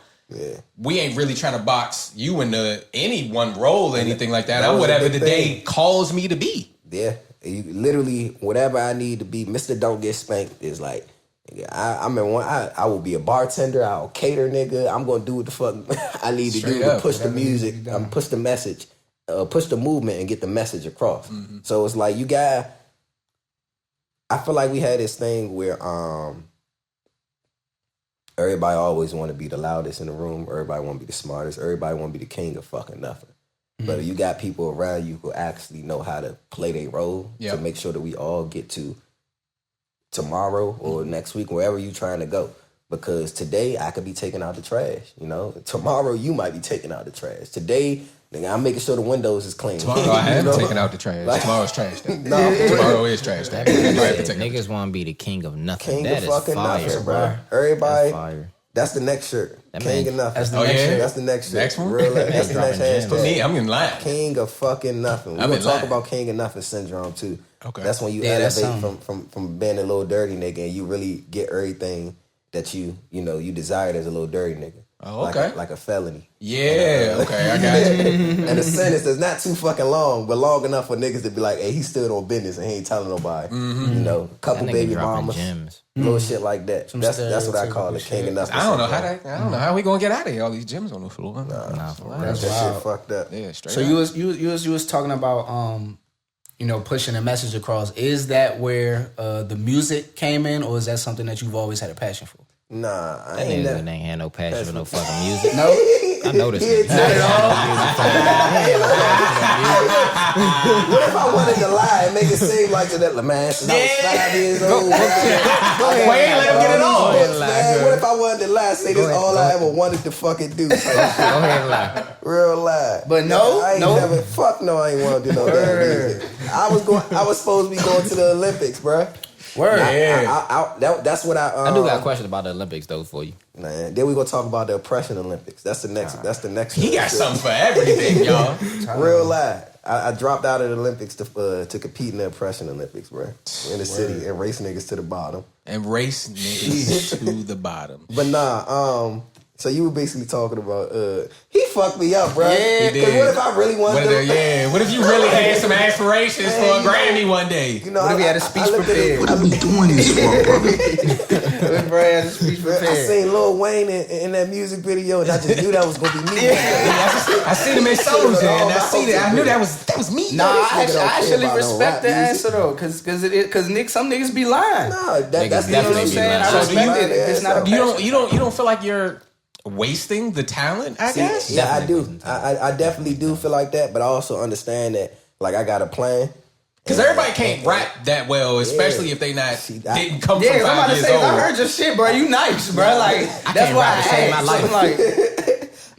we ain't really trying to box you into any one role or anything like that. I'm whatever the day calls me to be. Yeah. You, literally, whatever I need to be, Mr. Don't Get Spanked is like, I will be a bartender. I'll cater, nigga. I'm gonna do what the fuck I need to do to push the music, push the message, push the movement, and get the message across. So it's like I feel like we had this thing where everybody always want to be the loudest in the room. Everybody want to be the smartest. Everybody want to be the king of fucking nothing. But you got people around you who actually know how to play their role to make sure that we all get to tomorrow or next week, wherever you trying to go. Because today I could be taking out the trash, you know. Tomorrow you might be taking out the trash. Today, nigga, I'm making sure the windows is clean. Tomorrow I am taking out the trash. Like, tomorrow's trash day. Tomorrow is trash day. Niggas want to be the king of nothing. King that of fucking fire, nothing, bro. Everybody, That's the next shirt. King of nothing. That's the next shirt. That's the next shirt. Next one? That's the next hashtag. For me, I'm in line. King of fucking nothing. We're going to talk about king of nothing syndrome too. Okay. That's when you elevate from being a little dirty nigga and you really get everything that you desired as a little dirty nigga. Oh, okay. Like a felony. Yeah, okay, I got you. And the sentence is not too fucking long, but long enough for niggas to be like, hey, he stood on business and he ain't telling nobody. You know, couple baby mamas, little shit like that. That's what I call it, king of nothing. I don't know how we gonna get out of here. All these gyms on the floor. That shit fucked up. Yeah, straight. So you was talking about pushing a message across. Is that where the music came in, or is that something that you've always had a passion for? Nah, I ain't had no passion for no fucking music. No, I noticed it. Not at all. What if I wanted to lie and make it seem like that, man? Since I was 5 years old. Go ahead. Wait, let him get it on. Man, what if I wanted to lie? Say this all I ever wanted to fucking do. Go ahead and lie. Real lie. But no, I ain't never. Fuck no, I ain't want to do no damn music. I was supposed to be going to the Olympics, bruh. Word. That's what I do got a question about the Olympics though for you. Man, then we gonna talk about the oppression Olympics. That's the next. He got something for everything, y'all. Real lie. I dropped out of the Olympics to compete in the oppression Olympics, bro. In the city and race niggas to the bottom. And race niggas to the bottom. But nah, so you were basically talking about he fucked me up, bro. Yeah, he did. What if I really wanted to? Yeah. What if you really had some aspirations for a Grammy one day? You know, what if he had a speech prepared? What are we doing this for, brother? Had a speech prepared. I seen Lil Wayne in that music video, and I just knew that was gonna be me. I seen him in Soldier, and I knew that was me. Nah, I actually respect the answer though, because some niggas be lying. Nah, that's definitely what I'm saying. lying. I respect it. It's not a you don't feel like you're wasting the talent, I guess? Yeah, I do. I definitely do feel like that, but I also understand that, like, I got a plan. Because everybody can't rap that well, especially if they didn't come from 5 years old. I heard your shit, bro. You nice, bro. Like, that's why I saved my life.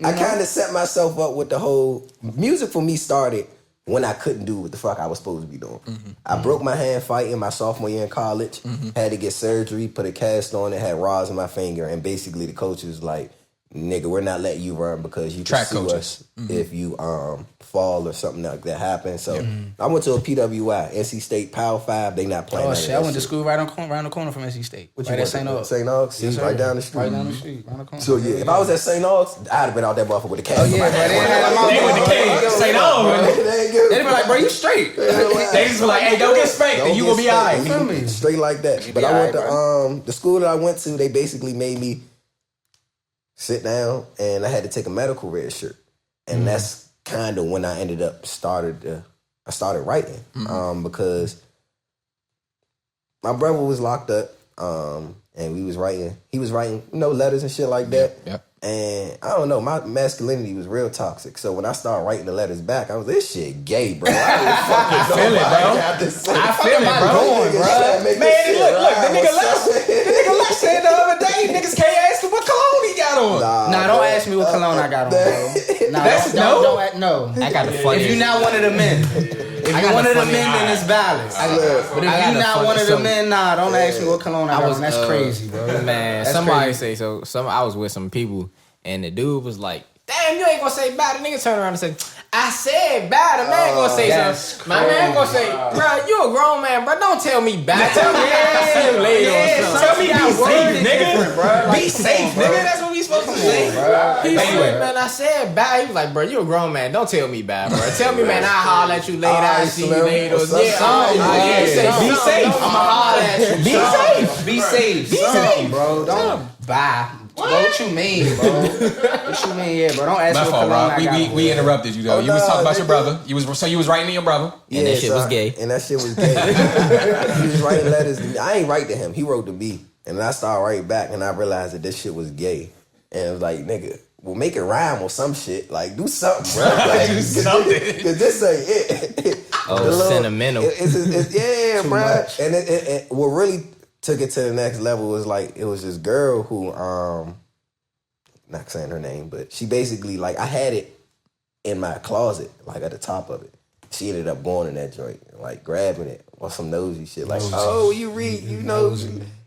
I kind of set myself up with the whole music for me started when I couldn't do what the fuck I was supposed to be doing. I broke my hand fighting my sophomore year in college, had to get surgery, put a cast on it, had rods in my finger, and basically the coach was like, nigga, we're not letting you run because you can sue us if you fall or something like that happens. So I went to a PWI, NC State Power 5. They not playing. Oh shit! I went to school right around the corner from NC State. What right at St. Aug's. St. Aug's, yes, right down the street. Right down the street, around the corner. So yeah, if I was at St. Aug's, I'd have been out that motherfucker with a cast. Oh yeah, but they went to St. Aug's. They be like, bro, you straight. They just be like, hey, don't get spanked, and you will be alright. Straight like that. But I went to the school that I went to. They basically made me sit down, and I had to take a medical red shirt, and that's kind of when I ended up started writing, because my brother was locked up, and he was writing letters and shit like that. Yep. And I don't know, my masculinity was real toxic. So when I started writing the letters back, I was this shit gay, bro. I feel it, bro. I feel it, bro. Man, look, the nigga left said the other day, niggas can't ask him what cologne he got on. Nah, don't ask me what cologne I got on, bro. No. I got the funny. If you're not one of the men. If you're one of the men, then it's valid. But if you're not one of the men, nah, don't ask me what cologne I got on. That's crazy, bro. Man, that's somebody crazy. say so. I was with some people, and the dude was like, damn, you ain't gonna say bye. The nigga turned around and said, I said bye. The man gonna say something. My man gonna say, bro, you a grown man, bro. Don't tell me bye. Tell me I'll see you later or something. Tell me be safe, nigga. Be safe, nigga. That's what we supposed to say. He said, man, I said bye. He was like, bro, you a grown man. Don't tell me bye, bro. Tell me, man, I'll holler at you later. I'll see you later. Be safe. I'ma holler at you. Be safe, bro. Don't bye. What you mean, bro? What you mean, yeah, bro? Don't ask me what cologne I got. We interrupted you though. You was talking about your brother. You was writing to your brother. And that shit was gay. And that shit was gay. He was writing letters to me. I ain't write to him. He wrote to me. And I started writing back, and I realized that this shit was gay. And it was like, nigga, well, make it rhyme or some shit. Like, do something, bro. Like, do something. Because this ain't it. Sentimental. Yeah, bro. And it what really took it to the next level was like, it was this girl who, not saying her name, but she basically, like, I had it in my closet, like at the top of it. she ended up going in that joint, like grabbing it or some nosy shit. Like, oh, you read, you know.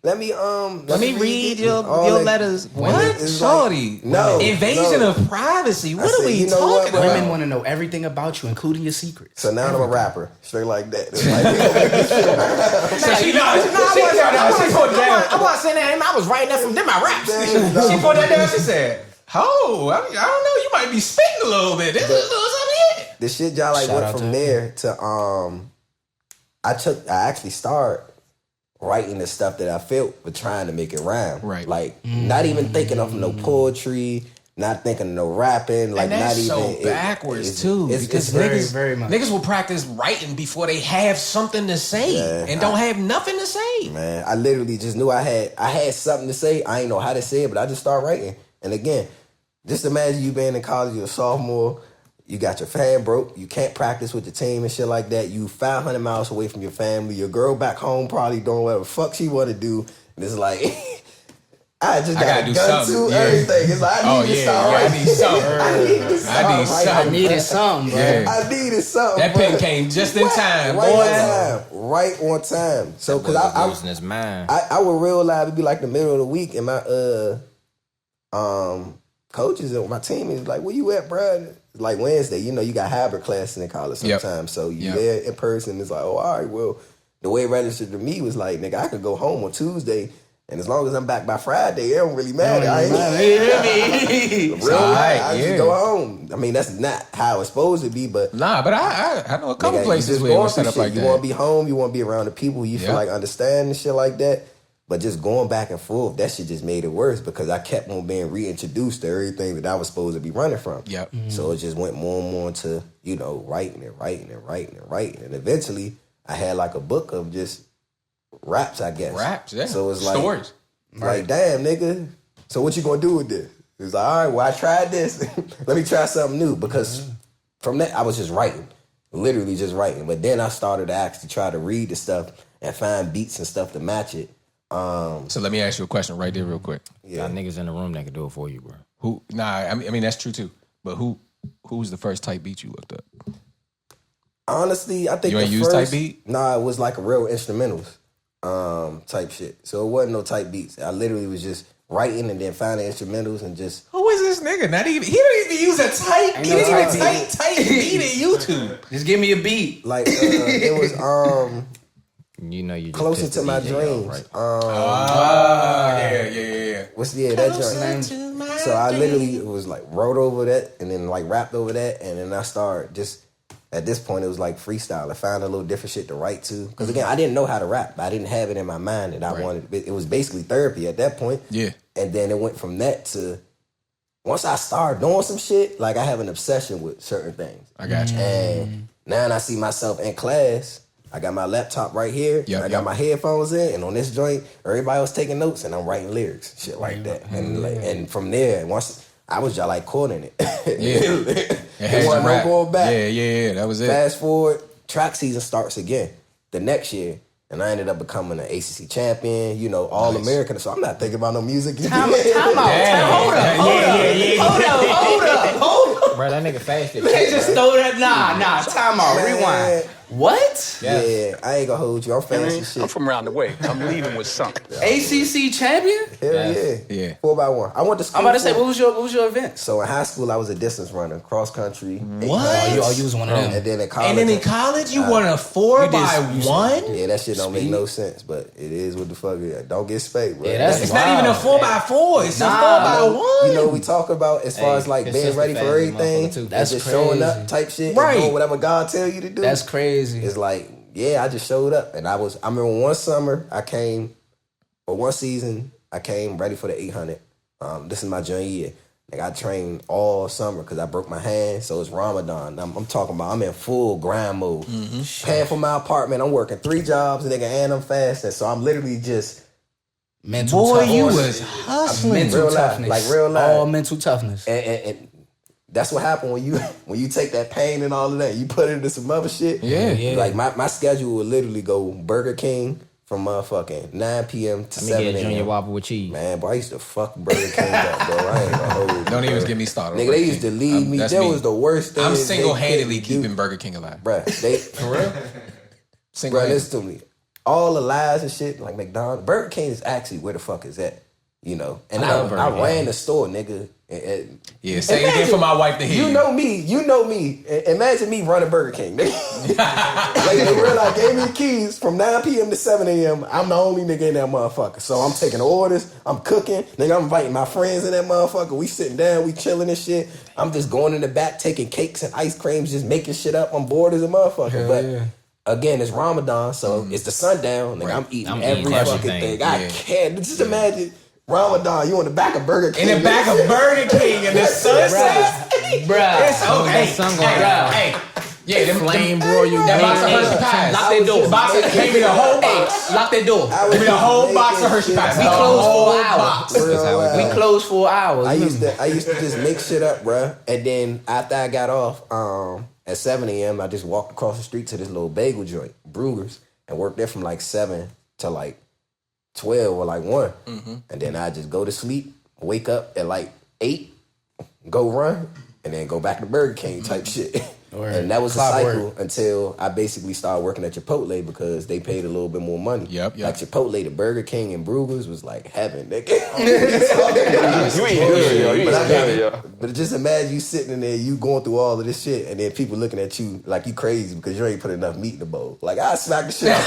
Let me read your letters. What? Shorty. No. Invasion of privacy. What are we talking about? Women want to know everything about you, including your secrets. So now I'm a rapper. Straight like that. She put down. I wasn't saying that. I was writing that from them my raps. She put that down. She said, "Oh, I don't know. You might be spitting a little bit. There's a little something here." The shit y'all like went from there to I actually started writing the stuff that I felt, but trying to make it rhyme. Right. Like not even thinking of no poetry, not thinking of no rapping. Like and that's not so even backwards too. Because very much. Niggas will practice writing before they have something to say and don't have nothing to say. Man, I literally just knew I had something to say. I ain't know how to say it, but I just started writing. And again, just imagine you being in college, you're a sophomore. You got your fan broke. You can't practice with your team and shit like that. You 500 miles away from your family. Your girl back home probably doing whatever the fuck she want to do. And it's like, I just got a gun to everything. It's like, I need to start writing. I need something. I needed something, bro. Yeah. I needed something. That pen came just in time, Right on time. So, because I losing his mind. I would realize it'd be like the middle of the week, and my coaches and my team is like, where you at, bro? Like Wednesday, you know, you got hybrid classes in college sometimes. So you there in person, it's like, oh, all right, well, the way it registered to me was like, nigga, I could go home on Tuesday, and as long as I'm back by Friday, it don't really matter. I just go home. I mean, that's not how it's supposed to be, but nah, but I know a couple places where it was set up like that. You want to be home, you want to be around the people you feel like understand and shit like that. But just going back and forth, that shit just made it worse because I kept on being reintroduced to everything that I was supposed to be running from. Yep. So it just went more and more into, you know, writing. And eventually I had like a book of just raps, I guess. Raps, yeah. So it's like, stories. Like, damn, nigga. So what you gonna do with this? It's like, all right, well, I tried this. Let me try something new. Because from that, I was just writing. Literally just writing. But then I started to actually try to read the stuff and find beats and stuff to match it. So let me ask you a question right there real quick. Got niggas in the room that can do it for you, bro. Who? Nah, I mean that's true too. But who's the first type beat you looked up? Honestly, I think you ain't use type beat. Nah, it was like a real instrumentals type shit. So it wasn't no type beats. I literally was just writing and then finding instrumentals and just. Who is this nigga? He don't even use a type. He didn't even type beat in YouTube. Just give me a beat. Like it was You know you just Closer to My Dreams. Right? Yeah. What's that joint? So I literally was like wrote over that and then like rapped over that and then I started just at this point it was like freestyle. I found a little different shit to write to because again I didn't know how to rap. I didn't have it in my mind that I wanted. It was basically therapy at that point. Yeah. And then it went from that to once I started doing some shit, like I have an obsession with certain things. I got you. And now I see myself in class. I got my laptop right here. I got my headphones in, and on this joint, everybody else taking notes, and I'm writing lyrics, shit like that. And from there, once I was just like quoting it. It wasn't no going back. Yeah, that was it. Fast forward, track season starts again the next year. And I ended up becoming an ACC champion, you know, All-American. So I'm not thinking about no music. Time out. Hold up. Bro, that nigga fast. They just throw that. Nah. Time out. Rewind. What? Yeah, I ain't gonna hold you. I'm fancy shit. I'm from around the way. I'm leaving with something. ACC champion? Hell yeah. 4x1. I went to school. I'm about to say, what was your event? So in high school, I was a distance runner, cross country. What? You was one of them. And then in college, you won a 4x1? Yeah, that shit don't make no sense, but it is what the fuck it is. Don't get spanked, bro. Yeah, it's not even a 4x4. It's a 4x1. You know, we talk about as far as like being ready for everything. That's just showing up type shit. Right. And doing whatever God tell you to do. That's crazy. It's like, yeah, I just showed up. And I remember one summer, one season, I came ready for the 800. This is my junior year. Like I trained all summer because I broke my hand. So it's Ramadan. I'm talking about I'm in full grind mode. Paying for my apartment. I'm working 3 jobs, nigga, and I'm fasting. So I'm literally just mental toughness. You was hustling. Mental toughness. Like real life. All mental toughness. And that's what happened when you take that pain and all of that. You put it into some other shit. Yeah. Like my schedule would literally go Burger King, from motherfucking 9 p.m. to 7 a.m. Junior Whopper with cheese. Man, boy, I used to fuck Burger King up, bro. I ain't gonna hold you. Don't even get me started. Nigga, they used to leave me. That was the worst thing. I'm single-handedly keeping Burger King alive. Bruh, For real? Bruh, listen to me. All the lies and shit, like McDonald's, Burger King is actually where the fuck is at, you know? And I ran the store, nigga. Yeah, say it again for my wife to hear you. You know me. Imagine me running Burger King, nigga. Like, they realized, gave me the keys from 9 p.m. to 7 a.m. I'm the only nigga in that motherfucker. So I'm taking orders, I'm cooking, nigga, I'm inviting my friends in that motherfucker. We sitting down, we chilling and shit. I'm just going in the back, taking cakes and ice creams, just making shit up. I'm bored as a motherfucker. Again, it's Ramadan, so it's the sundown. Nigga, I'm eating every fucking thing. I can't. Just imagine Ramadan, you on the back of Burger King. In the back of Burger King and the sun sets. Bruh. It's okay. Hey. Yeah, them flame broil you. That box of Hershey Pies. Lock that door. Give me the whole box. Lock that door. Give me the whole box of Hershey Pies. We closed for hours. I used to just make shit up, bruh. And then after I got off, at 7 a.m., I just walked across the street to this little bagel joint, Brugger's, and worked there from like 7 to like 12 or like 1. And then I just go to sleep, wake up at like 8, go run, and then go back to Burger King type shit. And that was the cycle until I basically started working at Chipotle because they paid a little bit more money. Like Chipotle, the Burger King and Brugger's was like heaven. You ain't good, yo. But just imagine you sitting in there, you going through all of this shit, and then people looking at you like you crazy because you ain't put enough meat in the bowl. Like, I smack the shit out you.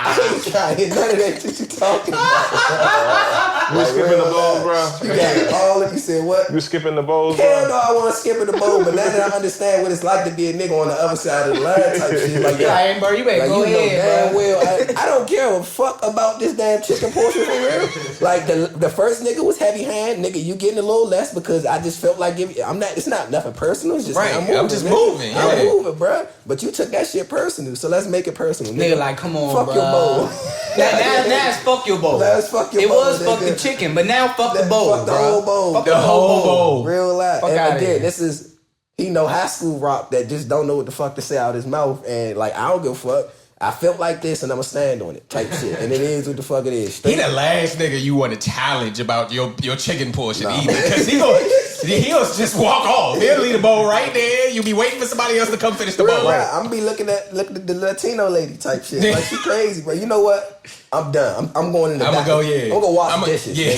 I ain't trying to hit none of that shit you talking about. You skipping the bowl, bro? You got all of you said what? You skipping the bowls, bro? Hell no, I want to skip in the bowl, but now that I understand what it's like to be a nigga on the other side of the line type shit like that. Bro, you better like, go ahead, damn well, I don't care a fuck about this damn chicken portion for real. Like the first nigga was heavy hand, nigga. You getting a little less because I just felt like it's not nothing personal. It's just right. I'm just moving. Yeah. I'm moving, bro. But you took that shit personal, so let's make it personal, nigga. Like, come on, fuck bro. your bowl. Now it's fuck your bowl. Now it's fuck your bowl. It was fuck the chicken, but now fuck the bowl, fuck the whole bowl. Fuck the whole bowl. Real life. Fuck And again, this is. He know high school rock that just don't know what the fuck to say out his mouth, and like, I don't give a fuck. I felt like this and I'ma stand on it type shit. And it is what the fuck it is. He the last nigga you want to challenge about your chicken portion either. Because he'll just walk off. He'll leave the bowl right there. You be waiting for somebody else to come finish the bowl. Right. I'm be looking at the Latino lady type shit. Like, she crazy, bro. You know what? I'm done. I'm going in the back. I'm gonna go wash dishes. Yeah.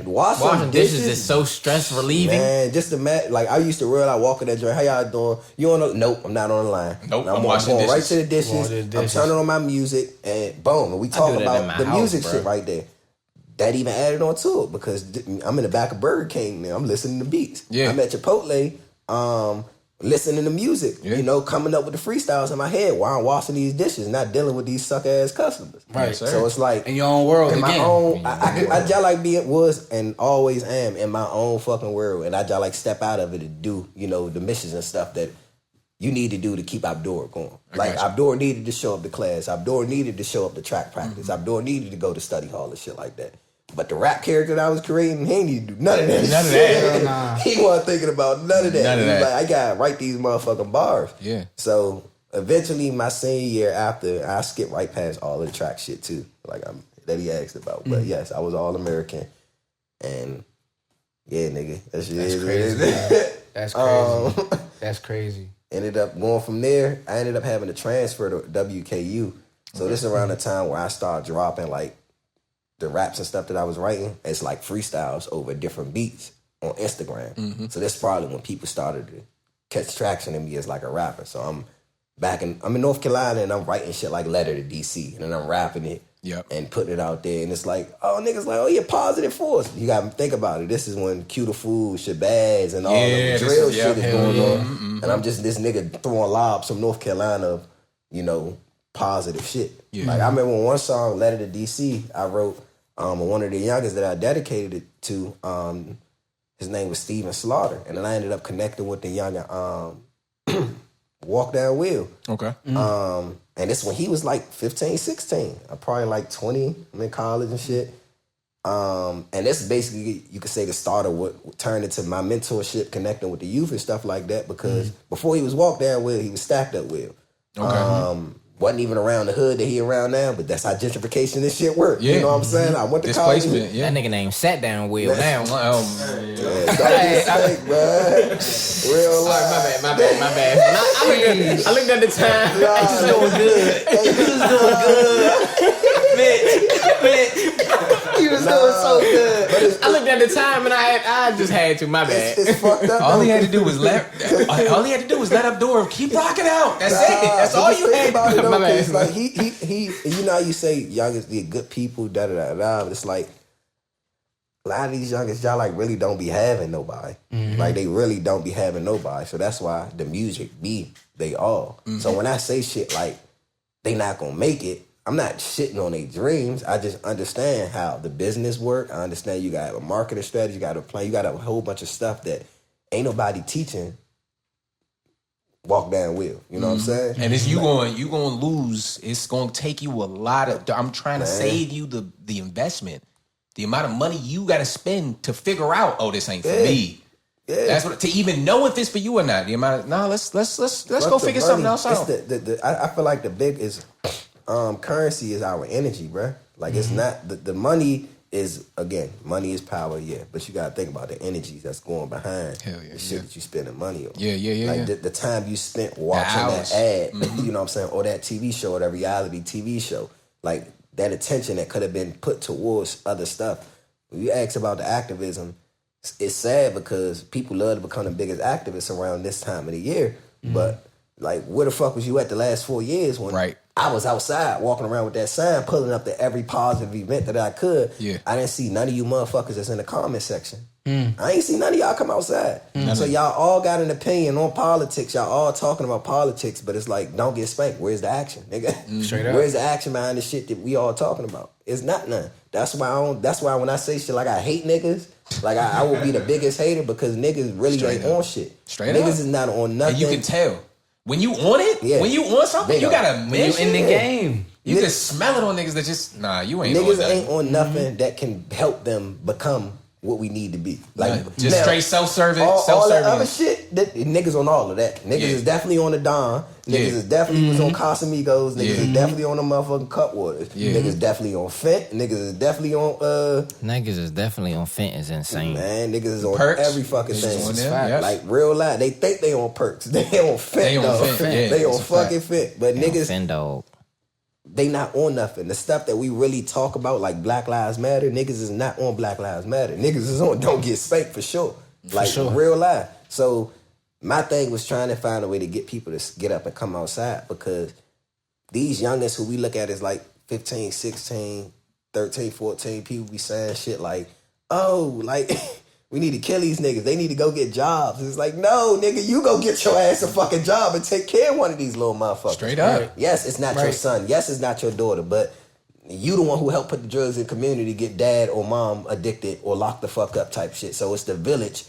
Washing dishes is so stress relieving. Man, just imagine. Like, I used to realize walking that joint. How y'all doing? You on the? Nope, I'm not on the line. Nope, I'm washing going dishes. right to the dishes. I'm turning on my music and boom. And we talk about the music shit right there. That even added on to it because I'm in the back of Burger King now. I'm listening to beats. Yeah. I'm at Chipotle. Listening to music, you know, coming up with the freestyles in my head while I'm washing these dishes, not dealing with these suck ass customers. Right. So it's like in your own world in again. my own. I just like was and always am in my own fucking world, and I just like step out of it to do, you know, the missions and stuff that you need to do to keep Abdur going. Like, Abdur needed to show up to class. Abdur needed to show up to track practice. Abdur needed to go to study hall and shit like that. But the rap character that I was creating, he ain't need to do none of that. None of that. Nah. He wasn't thinking about none of that. None of that. Like, I gotta write these motherfucking bars. Yeah. So eventually, my senior year after, I skipped right past all of the track shit too. Like, that he asked about. But yes, I was all American, and yeah, nigga, that's crazy. That's crazy. That's crazy. Ended up going from there. I ended up having to transfer to WKU. So this is around the time where I started dropping like the raps and stuff that I was writing. It's like freestyles over different beats on Instagram. So that's probably when people started to catch traction in me as like a rapper. So I'm in North Carolina and I'm writing shit like Letter to DC, and then I'm rapping it and putting it out there. And it's like, oh, niggas like, oh, you're positive force. You got to think about it. This is when Q the Fool, Shabazz, and all the drill shit is going on. And I'm just this nigga throwing lobs from North Carolina, you know, positive shit. Like, I remember one song, Letter to DC, I wrote one of the youngest that I dedicated it to. His name was Steven Slaughter. And then I ended up connecting with the younger Walk Down Will. Okay. And this when he was like 15, 16. I'm probably like 20. I'm in college and shit. And this basically, you could say, the start of what turned into my mentorship, connecting with the youth and stuff like that. Because before he was Walk Down Will, he was Stacked Up Will. Okay. wasn't even around the hood that he around now, but that's how gentrification and shit work. You know what I'm saying? I went to college. Displacement, That nigga named Sat Down Will now. Don't get spanked, bruh. Real life. My bad. I looked at the time. Nah, he was doing good. He was doing so good. I looked at the time and I just had to. My bad. It's fucked up. All he had to do was let up door keep rocking out. That's it. That's all you had. About it, though, My bad. it's like he you know how you say youngest be good people, da da da da. It's like a lot of these youngest y'all like really don't be having nobody. Like they really don't be having nobody. So that's why the music be they all. So when I say shit like they not gonna make it, I'm not shitting on their dreams. I just understand how the business work. I understand you got a marketing strategy, you got a plan, you got a whole bunch of stuff that ain't nobody teaching. Walk down will. You know what I'm saying? And it's you going to lose. It's going to take you a lot of. I'm trying to save you the investment, the amount of money you got to spend to figure out. Oh, this ain't for me. Yeah. That's what to even know if it's for you or not. The amount of let's go figure something else out. I feel like the big is currency is our energy, bruh. Like it's not the money is again money is power, yeah. But you gotta think about the energies that's going behind the shit that you spending money on. Like the time you spent watching that ad, you know what I'm saying, or that TV show or that reality TV show, like that attention that could have been put towards other stuff. When you ask about the activism, it's sad because people love to become the biggest activists around this time of the year. But like, where the fuck was you at the last 4 years when I was outside walking around with that sign, pulling up to every positive event that I could? I didn't see none of you motherfuckers that's in the comment section. I ain't see none of y'all come outside. So y'all all got an opinion on politics. Y'all all talking about politics, but it's like, don't get spanked. Where's the action, nigga? Straight up. Where's the action behind the shit that we all talking about? It's not none. That's why when I say shit like I hate niggas, like I will be the biggest hater because niggas really ain't on shit. Straight niggas up. is not on nothing. And you can tell. When you on it, when you on something, you got a mission. in the game. You can smell it on niggas that just, you ain't niggas on nothing. ain't on nothing that can help them become what we need to be. Like just now, straight self-serving. All that other shit, niggas on all of that. Niggas is definitely on the Don. Niggas is definitely was on Casamigos. Niggas is definitely on the motherfucking Cutwaters. Niggas definitely on Fent. Niggas is definitely on Niggas is definitely on Fent is insane. Man, niggas is on Perks. every fucking thing. On them, like real life. They think they on Perks. They on Fent. They on Fent. They on fucking Fent. But niggas Fent dog. They not on nothing. The stuff that we really talk about, like Black Lives Matter, niggas is not on Black Lives Matter. Niggas is on Don't Get Spanked for sure. Like real life. So my thing was trying to find a way to get people to get up and come outside because these youngins who we look at as like 15, 16, 13, 14, people be saying shit like, oh, like we need to kill these niggas. They need to go get jobs. It's like, no, nigga, you go get your ass a fucking job and take care of one of these little motherfuckers. Straight up. Right. Yes, it's not your son. Yes, it's not your daughter, but you the one who helped put the drugs in the community, get dad or mom addicted or locked the fuck up type shit. So it's the village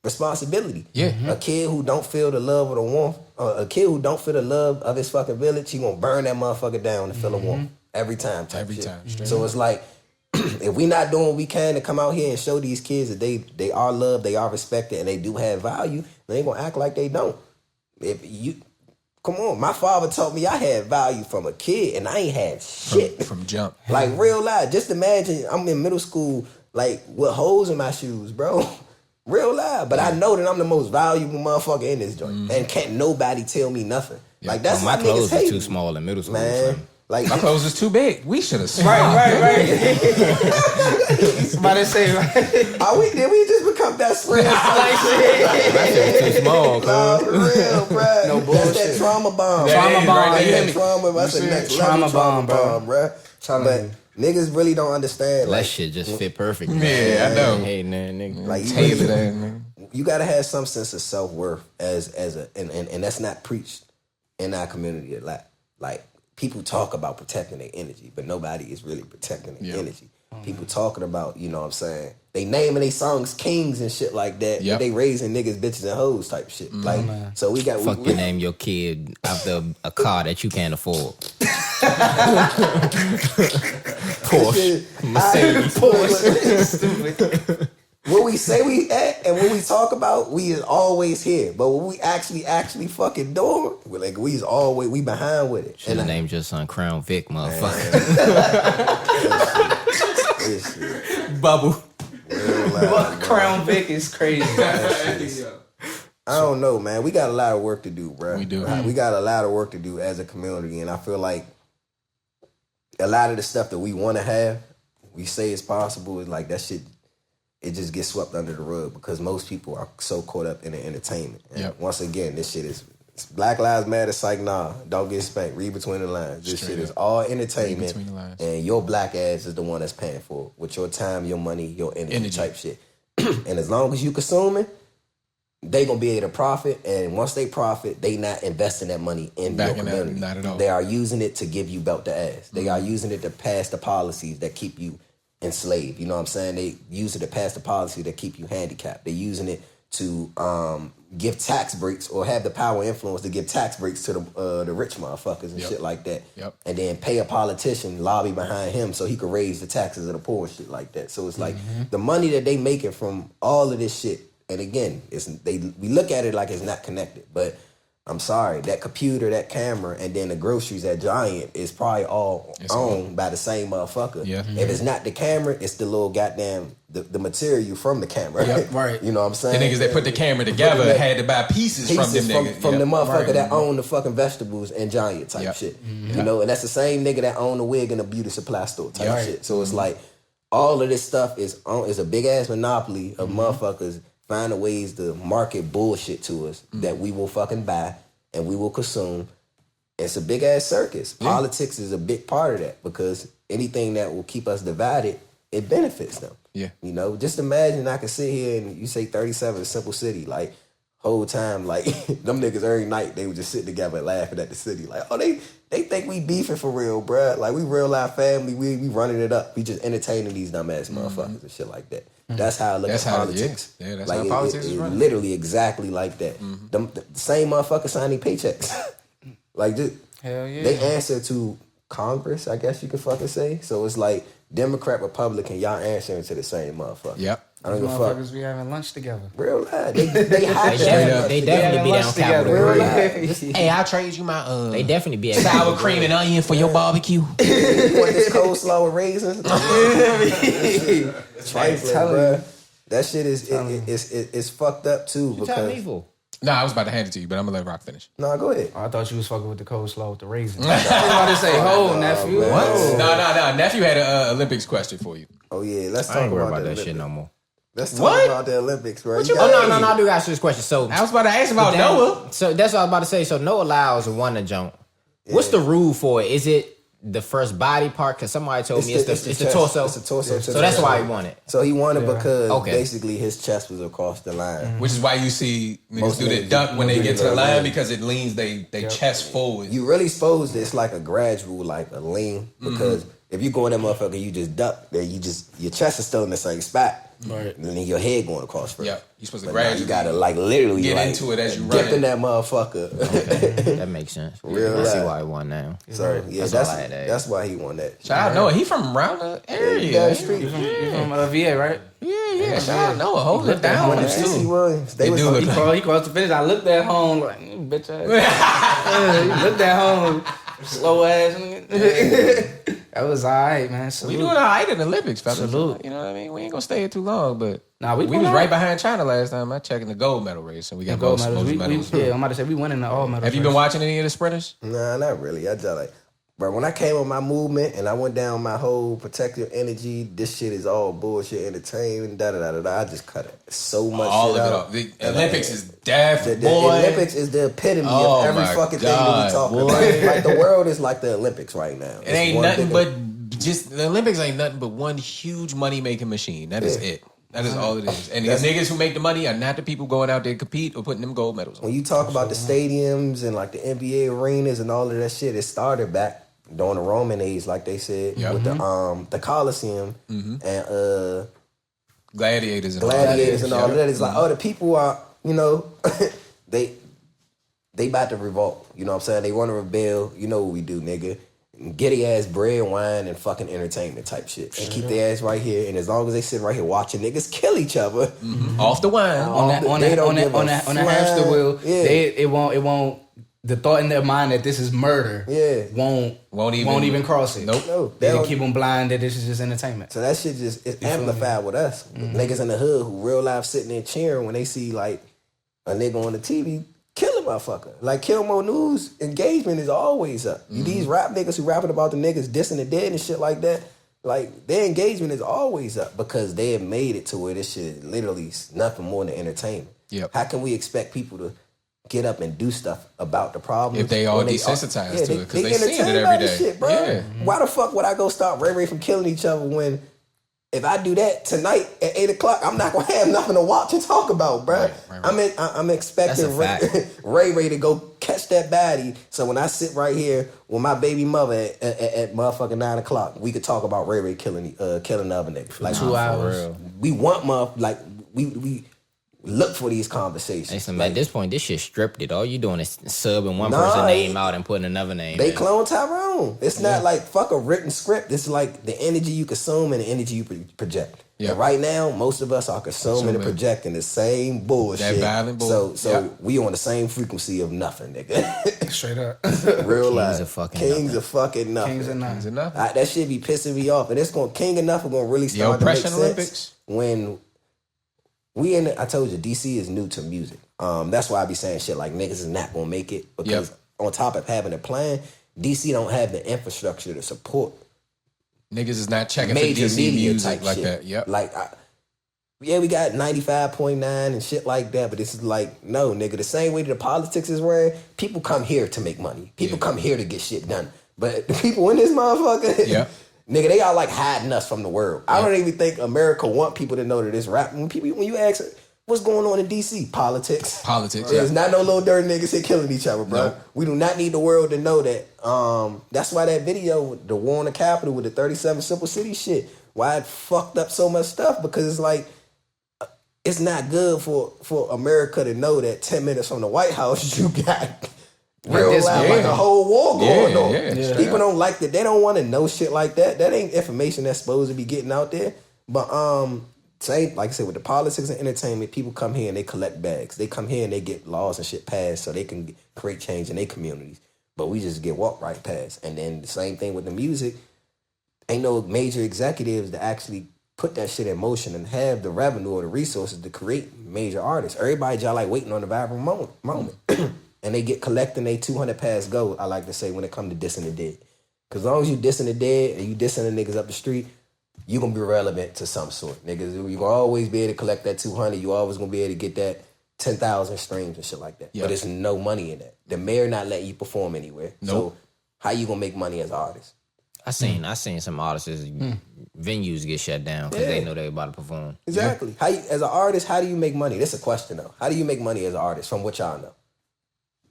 responsibility. A kid who don't feel the love of the warmth, a kid who don't feel the love of his fucking village, he gonna burn that motherfucker down to feel the warmth every time. Every time. So it's like, if we not doing what we can to come out here and show these kids that they are loved, they are respected, and they do have value, they ain't gonna act like they don't. If you come on, my father taught me I had value from a kid, and I ain't had shit from jump. Like real life. Just imagine I'm in middle school, like with holes in my shoes, bro. Real life. But I know that I'm the most valuable motherfucker in this joint, and can't nobody tell me nothing. Like that's my why clothes niggas hate were too me. small in middle school. Man. Like my clothes was too big. We should have. Right. Somebody say, did we just become best friends? My shit was too small, Nah, for real, bro. No bullshit. That's that trauma bomb. Trauma bomb. Right, You hear me? That's the next Trauma level bomb, bro. bro. But niggas really don't understand. That Like, shit just fit perfect. Yeah, I know. Hey, nigga. like you, Tailor that, man. you gotta have some sense of self-worth and that's not preached in our community a lot. Like people talk about protecting their energy, but nobody is really protecting their energy. People talking about, you know what I'm saying, they naming their songs kings and shit like that, but they raising niggas, bitches, and hoes type shit. Like, so we got... Fuck you name your kid after a car that you can't afford. Porsche. Mercedes. Porsche. Stupid. what we say we at and what we talk about, we is always here. But what we actually fucking doing, we behind with it. Should have named your son Crown Vic, motherfucker. This shit. Bubble. Crown Vic is crazy. I don't know, man. We got a lot of work to do, bro. We do. We got a lot of work to do as a community, and I feel like a lot of the stuff that we want to have, we say it's possible, is like that shit. It just gets swept under the rug because most people are so caught up in the entertainment. And once again, this shit is Black Lives Matter. It's like, nah, don't get spanked. Read between the lines. This shit is all entertainment, and your black ass is the one that's paying for it with your time, your money, your energy. Type shit. And as long as you consuming, they gonna be able to profit, and once they profit, they not investing that money in your community. Not at all. They are using it to give you belt to ass. They are using it to pass the policies that keep you enslaved. You know what I'm saying? They use it to pass the policy that keep you handicapped. They're using it to give tax breaks or have the power and influence to give tax breaks to the rich motherfuckers and shit like that. And then pay a politician, lobby behind him so he could raise the taxes of the poor and shit like that. So it's like the money that they making from all of this shit. And again, we look at it like it's not connected, but I'm sorry, that computer, that camera, and then the groceries at Giant is probably all owned by the same motherfucker. If it's not the camera, it's the little goddamn the material from the camera. Right. You know what I'm saying? The niggas that put the camera together had to buy pieces from them niggas. From the motherfucker that own the fucking vegetables and Giant type shit. You know, and that's the same nigga that own the wig in the beauty supply store type shit. So it's like all of this stuff is a big ass monopoly of motherfuckers finding ways to market bullshit to us that we will fucking buy and we will consume. It's a big ass circus. Politics is a big part of that because anything that will keep us divided, it benefits them. You know, just imagine I could sit here and you say 37 Simple City, like whole time, like them niggas every night they would just sit together and laughing at the city, like, oh they think we beefing for real, bruh. Like we real life family, we running it up. We just entertaining these dumbass motherfuckers and shit like that. That's how I look at politics. That's like how politics is running. Literally exactly like that. The same motherfuckers signing paychecks. Like, dude, hell yeah. They answer to Congress, I guess you could fucking say. So it's like Democrat, Republican, y'all answering to the same motherfucker. I don't give a fuck. Motherfuckers be having lunch together. Real life. They definitely be down Capitol. Real life. Hey, I'll trade you my they definitely be sour cream and onion for your barbecue. You want this coleslaw with raisins? Trifling, bro. That shit is fucked up too. Because nah, I was about to hand it to you, but I'm gonna let Rock finish. No, go ahead. Oh, I thought you was fucking with the coleslaw with the raisins. I was about to say, nephew. What? No. Nephew had an Olympics question for you. Oh yeah, let's talk about that shit no more. Let's talk about the Olympics, bro. No, I do ask you this question. So I was about to ask about Noah. So that's what I was about to say. So Noah Lyles won the jump. What's the rule for it? Is it the first body part? Because somebody told me it's the torso. It's the torso. So that's why he won it. So he won it because basically his chest was across the line. Which is why you see niggas do the duck when they get to the line because it leans they chest forward. You really supposed it's like a gradual, like a lean, because if you go in that motherfucker, you just duck, then your chest is still in the same spot. Right. And then your head going across first. Yeah, you're supposed to gradually. You gotta like literally get like, into it as you dip run in that motherfucker. Okay. That makes sense. Real I see why he won now. Sorry, yeah, that's why he won that. Shout out Noah. He from around the area. Yeah, street. You from VA, right? Yeah. Shout out Noah. Hold it down. When the CC was, they was he crossed the finish. I looked at home like bitch ass. Looked at home, slow ass. That was alright, man. Salute. We doing alright in the Olympics, fellas. Salute. You know what I mean? We ain't gonna stay here too long, but we was right behind China last time. I checked in the gold medal race, and we got gold medals. Yeah, I'm about to say we winning the all medals. Have you been watching any of the sprinters? Nah, not really. I just like, bro, when I came on my movement and I went down my whole protective energy, this shit is all bullshit, entertainment, I just cut it so much. All shit of it out. off. The Olympics is death, The boy. Olympics is the epitome of every fucking thing that we talk about. Like the world is like the Olympics right now. It ain't nothing but just the Olympics ain't nothing but one huge money making machine. That is it. That is all it is. And the niggas who make the money are not the people going out there to compete or putting them gold medals on. When you talk about the stadiums and like the NBA arenas and all of that shit, it started back during the Roman age, like they said, with the Colosseum and gladiators and all of that. It's like, the people are, you know, they about to revolt. You know what I'm saying? They want to rebel. You know what we do, nigga. giddy ass bread, wine, and fucking entertainment type shit, and keep their ass right here. And as long as they sit right here watching niggas kill each other, off the wine, on the hamster wheel, it won't. The thought in their mind that this is murder, won't even cross it. Nope. No, they keep them blind that this is just entertainment. So that shit just is amplified with us. Niggas in the hood who real life sitting there cheering when they see like a nigga on the TV kill a motherfucker. Like Kill Mo News engagement is always up. These rap niggas who rapping about the niggas dissing the dead and shit like that, like their engagement is always up because they have made it to where this shit is literally nothing more than entertainment. Yep. How can we expect people to get up and do stuff about the problem if they all desensitized to it because they see it every day? Shit, bro. Yeah. Why the fuck would I go stop Ray from killing each other when if I do that tonight at 8:00, I'm not gonna have nothing to watch and talk about, bro. Right. I'm expecting Ray to go catch that baddie. So when I sit right here with my baby mother at motherfucking 9:00, we could talk about Ray killing the other nigga. Like 2 hours. We want we look for these conversations. Like, at this point, this shit stripped it. All you doing is subbing one person's name out and putting another name. They clone Tyrone. It's not like fuck a written script. It's like the energy you consume and the energy you project. Yeah. And right now, most of us are consuming and projecting the same bullshit. That violent bullshit. So we on the same frequency of nothing, nigga. Straight up. Real life. Kings of fucking nothing. Kings of nothing. That shit be pissing me off. And it's going King of Nothing going to really start to make sense Olympics. When I told you, DC is new to music. That's why I be saying shit like niggas is not gonna make it because on top of having a plan, DC don't have the infrastructure to support. Niggas is not checking major for DC media music type like shit. that. Yep. Like, we got 95.9 and shit like that, but it's like, no, nigga, the same way that the politics is ran, people come here to make money. People come here to get shit done. But the people in this motherfucker, nigga, they are like hiding us from the world. I don't even think America want people to know that it's rap. When you ask what's going on in DC, politics. There's not no little dirty niggas here killing each other, bro. No. We do not need the world to know that. That's why that video, the war on the Capitol with the 37 Simple City shit, why it fucked up so much stuff, because it's like, it's not good for America to know that 10 minutes from the White House, you got real life, like a whole war going on. Yeah. People don't like that. They don't want to know shit like that. That ain't information that's supposed to be getting out there. But same, like I said, with the politics and entertainment, people come here and they collect bags. They come here and they get laws and shit passed so they can create change in their communities. But we just get walked right past. And then the same thing with the music. Ain't no major executives that actually put that shit in motion and have the revenue or the resources to create major artists. Everybody just like waiting on the viral moment. And they get collecting they 200 pass go, I like to say, when it comes to dissing the dead. Because as long as you dissing the dead and you dissing the niggas up the street, you going to be relevant to some sort. Niggas, you going to always be able to collect that 200. You always going to be able to get that 10,000 streams and shit like that. Yep. But there's no money in that. The mayor not letting you perform anywhere. Nope. So how you going to make money as an artist? I seen some artists, venues get shut down because they know they about to perform. Exactly. How as an artist, how do you make money? That's a question though. How do you make money as an artist from what y'all know?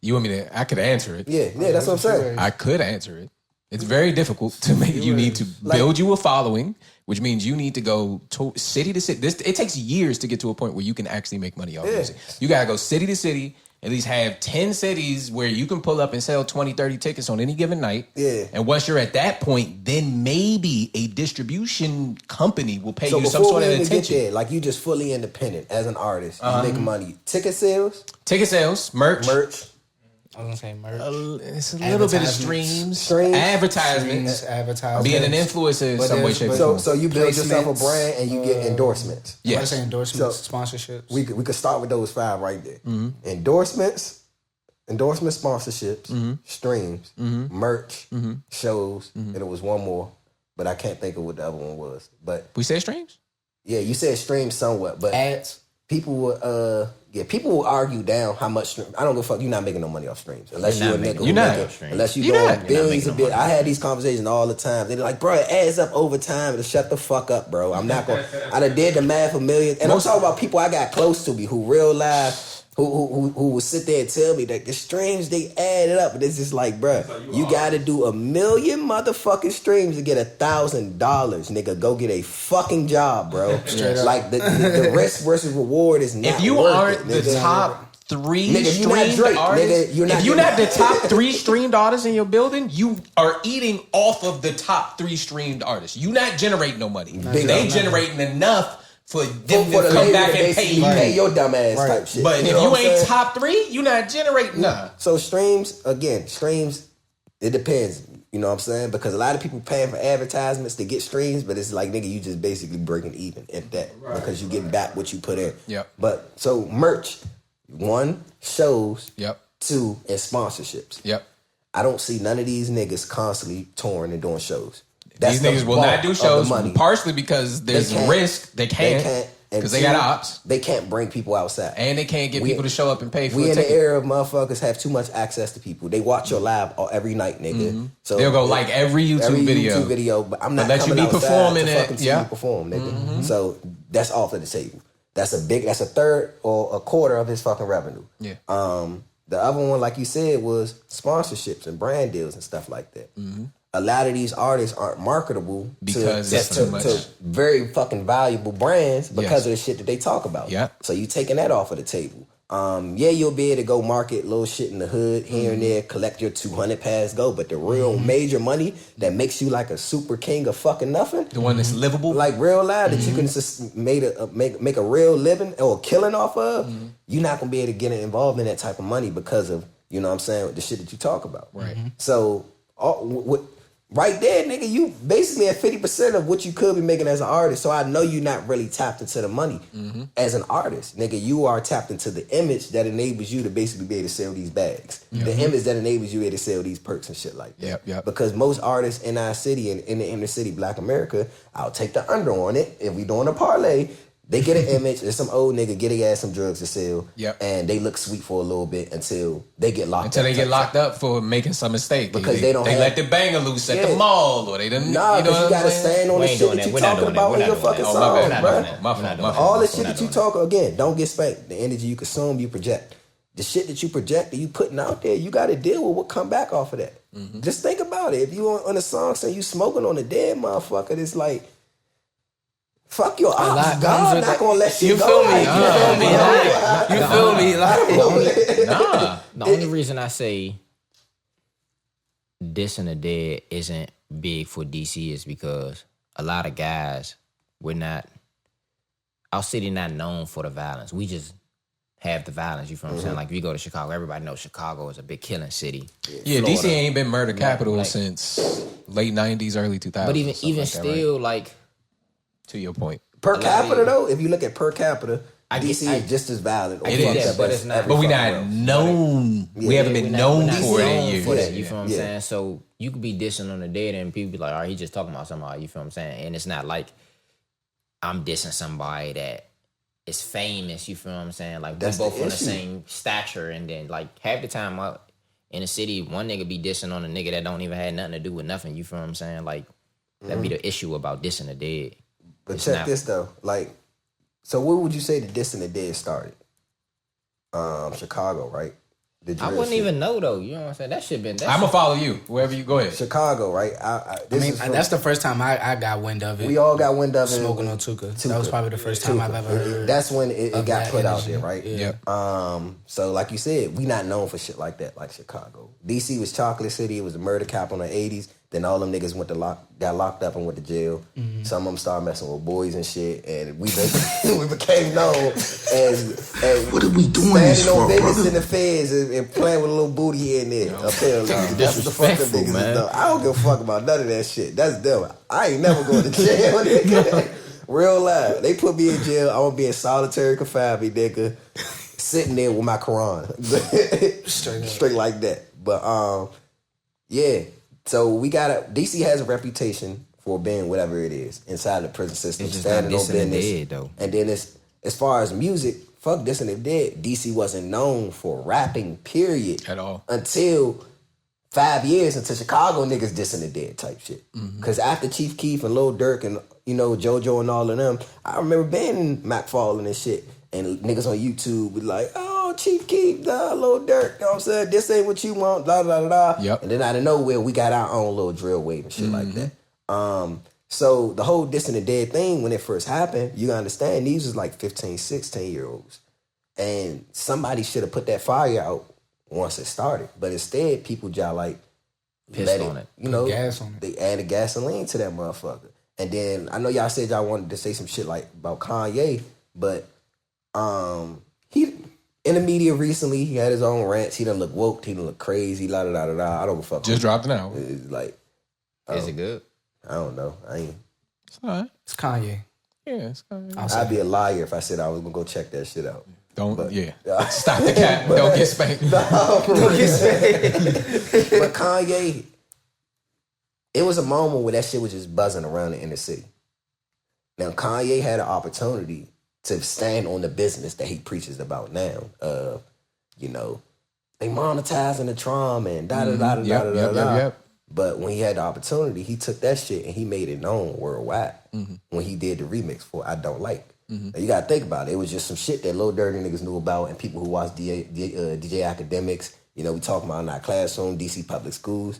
You want me to? I could answer it. Yeah, that's what I'm saying. I could answer it. It's very difficult to make. You need to build you a following, which means you need to go to city to city. It takes years to get to a point where you can actually make money off music. You gotta go city to city. At least have 10 cities where you can pull up and sell 20, 30 tickets on any given night. Yeah. And once you're at that point, then maybe a distribution company will pay you some sort of attention. Get there, like you just fully independent as an artist. You make money. Ticket sales, merch. I was gonna say merch. It's a little bit of streams, advertisements, being an influencer in some way, shape, or form. So you build yourself a brand and you get endorsements. Yeah, say endorsements, sponsorships. We could start with those 5 right there. Mm-hmm. Endorsements, sponsorships, streams, merch, shows, and it was one more, but I can't think of what the other one was. But we said streams. Yeah, you said streams somewhat, but ads. People will argue down how much stream. I don't give a fuck. You're not making no money off streams unless you're a nigga. You're not. Unless you doing billions of billions. I had these conversations all the time. They're like, bro, it adds up over time. To shut the fuck up, bro. I'm not going. I done did the math a million, and I'm talking about people I got close to me who real life. Who would sit there and tell me that the streams, they add it up. But it's just like, bro, you got to do 1 million motherfucking streams to get $1,000, nigga. Go get a fucking job, bro. Like the risk versus reward is not. If you aren't the top 3 Nigga, streamed artists, if you're not the top 3 streamed artists in your building, you are eating off of the top 3 streamed artists. You not generating no money. They generating enough for them to come back and pay you. Pay your dumb ass type shit. But if you ain't top 3, you not generating nothing. So streams, it depends. You know what I'm saying? Because a lot of people paying for advertisements to get streams, but it's like, nigga, you just basically breaking even at that. Because you getting back what you put in. Yep. But so merch, 1, shows. Yep. 2, and sponsorships. Yep. I don't see none of these niggas constantly touring and doing shows. These niggas will not do shows, partially because there's risk. They can't. Because they got ops. They can't bring people outside. And they can't get people to show up and pay for We a in ticket. the era of motherfuckers have too much access to people. They watch your live every night, nigga. So they'll go like every YouTube video. But I'm not let coming you be outside performing to it. fucking see you perform, nigga. So that's off of the table. That's a third or a quarter of his fucking revenue. Yeah. The other one, like you said, was sponsorships and brand deals and stuff like that. A lot of these artists aren't marketable because it's too much. to very fucking valuable brands because of the shit that they talk about. Yeah. So you taking that off of the table. You'll be able to go market little shit in the hood here and there, collect your 200 pass go, but the real major money that makes you like a super king of fucking nothing, the one that's livable, like real live that you can just make a real living or killing off of, you're not gonna be able to get involved in that type of money because of, you know what I'm saying, the shit that you talk about. Right. So right there, nigga, you basically at 50% of what you could be making as an artist. So I know you're not really tapped into the money as an artist. Nigga, you are tapped into the image that enables you to basically be able to sell these bags. The image that enables you to sell these perks and shit like that. Yep. Because most artists in our city and in the inner city, Black America, I'll take the under on it. If we doing a parlay, they get an image and some old nigga get their ass some drugs to sell. And they look sweet for a little bit until they get locked up. Until they get locked up for making some mistake. Because they let the banger loose at the mall, or they didn't. Nah, because you gotta stand on the shit that you talking about in your fucking song, bro. All the shit that you talk, again, don't get spanked. The energy you consume, you project. The shit that you project, that you putting out there, you gotta deal with what come back off of that. Just think about it. If you on a song saying you smoking on a dead motherfucker, it's like, fuck your ops. God not gonna let you go. Feel me? You feel me? The only reason I say dissing the dead isn't big for DC is because a lot of guys, our city not known for the violence. We just have the violence, you feel what I'm saying? Like, if you go to Chicago, everybody knows Chicago is a big killing city. Yeah, Florida. DC ain't been murder capital since late 90s, early 2000s. But even still, like... To your point. Per capita, though, if you look at per capita, DC is just as violent. It is, but it's not. But we're not known. We haven't been known for it in years. You feel what I'm saying? So you could be dissing on the dead and people be like, all right, he just talking about somebody. You feel what I'm saying? And it's not like I'm dissing somebody that is famous. You feel what I'm saying? Like, we both on the same stature. And then, like, half the time out in the city, one nigga be dissing on a nigga that don't even have nothing to do with nothing. You feel what I'm saying? Like, that'd be the issue about dissing the dead. But check this though, like, so where would you say the Diss and the Dead started? Chicago, right? I wouldn't even know though. You know what I'm saying? That shit been. I'm gonna follow you wherever you go ahead. Chicago, right? That's the first time I got wind of it. We all got wind of it. Smoking on Tuka. That was probably the first time I've ever heard. That's when it got put out there, right? Yeah. So like you said, we not known for shit like that, like Chicago. DC was Chocolate City. It was a murder cap on the 80s. Then all them niggas got locked up and went to jail. Some of them started messing with boys and shit, and we became known as what are we doing this for, brother? In the feds and playing with a little booty here and there. Apparently, that's what the fuck them niggas is doing. I don't give a fuck about none of that shit. That's them. I ain't never going to jail, nigga. Real life. They put me in jail. I'm gonna be in solitary confinement, nigga, sitting there with my Quran, straight like that. But yeah. So DC has a reputation for being whatever it is inside the prison system, it's just standing not on dissing business. the dead, though. And then as far as music, fuck dissing the dead. DC wasn't known for rapping, period, at all until 5 years into Chicago niggas dissing the dead type shit. Because after Chief Keef and Lil Durk and JoJo and all of them, I remember being in Mac Fallen and shit, and niggas on YouTube would like, oh, Chief Keef, Lil Durk, you know what I'm saying? This ain't what you want, blah, blah, blah. Yep. And then out of nowhere, we got our own little drill wave and shit like that. So the whole dissing the dead thing, when it first happened, you gotta understand, these was like 15, 16-year-olds. And somebody should have put that fire out once it started. But instead, people just like pissed on it. You know, gas on it. They added gasoline to that motherfucker. And then I know y'all said y'all wanted to say some shit like about Kanye, but he in the media recently, he had his own rants. He done look woke, he done look crazy, la da da da da. I don't give a fuck. Just dropped it out. It's like, is it good? I don't know. It's all right. It's Kanye. Yeah, it's Kanye. I'd be a liar if I said I was gonna go check that shit out. Stop the cat. Don't get spanked. Don't get spanked. But Kanye, it was a moment where that shit was just buzzing around the inner city. Now Kanye had an opportunity to stand on the business that he preaches about now. You know, they monetizing the trauma and da da da da da da da. But when he had the opportunity, he took that shit and he made it known worldwide when he did the remix for I Don't Like. Now you gotta think about it. It was just some shit that Lil Dirty niggas knew about and people who watch DJ Academics. You know, we talking about in our classroom, DC public schools.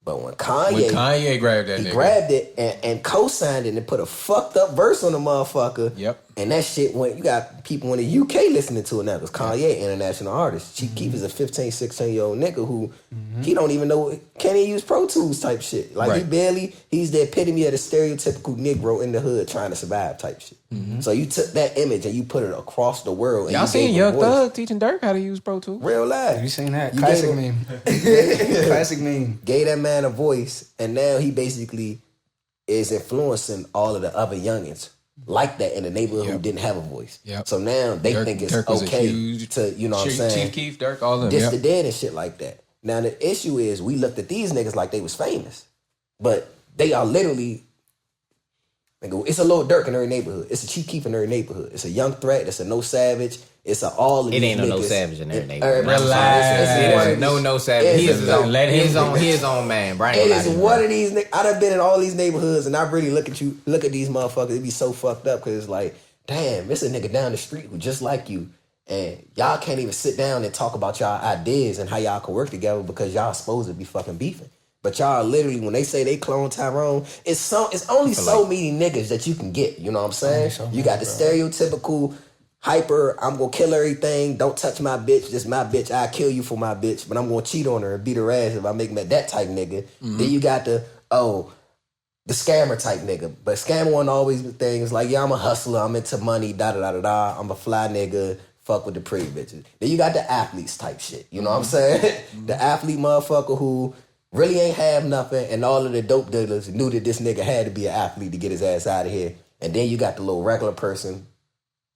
But when Kanye grabbed that, he grabbed it and co-signed it and put a fucked up verse on the motherfucker. Yep. And that shit went, you got people in the UK listening to it now because Kanye, international artist. Chief Keef is a 15, 16-year-old nigga who he don't even know, can't even use Pro Tools type shit. Like he's the epitome of the stereotypical Negro in the hood trying to survive type shit. So you took that image and you put it across the world. Y'all seen Young Thug teaching Dirk how to use Pro Tools? Real life. You seen that? Classic meme. Classic meme. Gave that man a voice, and now he basically is influencing all of the other youngins like that in the neighborhood who didn't have a voice. So now they think it's okay to, you know what I'm saying? Chief Keef, Dirk, all of them. Diss the dead and shit like that. Now the issue is we looked at these niggas like they was famous, but they are literally. It's a Lil Durk in every neighborhood. It's a Chief Keef in every neighborhood. It's a Young Threat. It's a No Savage. It's a all of these niggas. It ain't no Savage in every neighborhood. Relax. No Savage. He is his own man. Brian. It is one of these niggas. I done been in all these neighborhoods and I really look at these motherfuckers. It be so fucked up because it's like, damn, it's a nigga down the street who just like you. And y'all can't even sit down and talk about y'all ideas and how y'all can work together because y'all supposed to be fucking beefing. But y'all literally, when they say they clone Tyrone, it's only so many niggas that you can get. You know what I'm saying? You got the stereotypical hyper, I'm gonna kill everything, don't touch my bitch, this my bitch, I'll kill you for my bitch, but I'm gonna cheat on her and beat her ass if I make me that type nigga. Then you got the scammer type nigga. But scammer one always be things like, yeah, I'm a hustler, I'm into money, da da da da da, I'm a fly nigga, fuck with the pretty bitches. Then you got the athletes type shit. You know what I'm saying? The athlete motherfucker who really ain't have nothing, and all of the dope dealers knew that this nigga had to be an athlete to get his ass out of here. And then you got the little regular person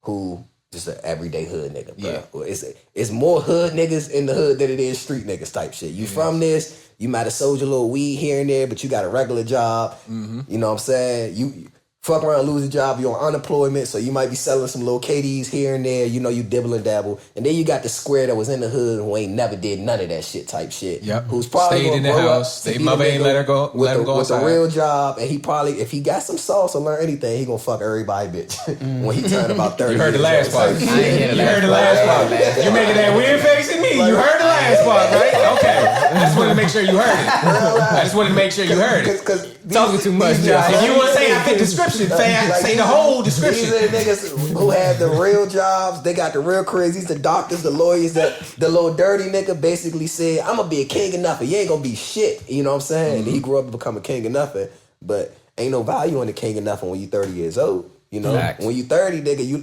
who just an everyday hood nigga, bro. Yeah. It's more hood niggas in the hood than it is street niggas type shit. You from this, you might have sold your little weed here and there, but you got a regular job. You know what I'm saying? You fuck around, lose a job, you're on unemployment, so you might be selling some little KDs here and there, you know, you dibble and dabble. And then you got the square that was in the hood who ain't never did none of that shit type shit. Who's probably stayed in the house. They mother ain't let him go with a real job, and he probably, if he got some sauce or learn anything, he gonna fuck everybody bitch when he turned about 30. You heard the last part. You heard the last part. You making that weird face at me. You heard the last part, right? Okay. I just wanted to make sure you heard it. I just wanted to make sure you heard it. Talking too much. If you want to say I fit description, say the whole description. These are the niggas who have the real jobs. They got the real careers. These the doctors, the lawyers. That the little dirty nigga basically said, "I'm gonna be a king of nothing. You ain't gonna be shit." You know what I'm saying? And he grew up to become a king of nothing. But ain't no value in the king of nothing when you 30 years old. You know, when you 30, nigga, you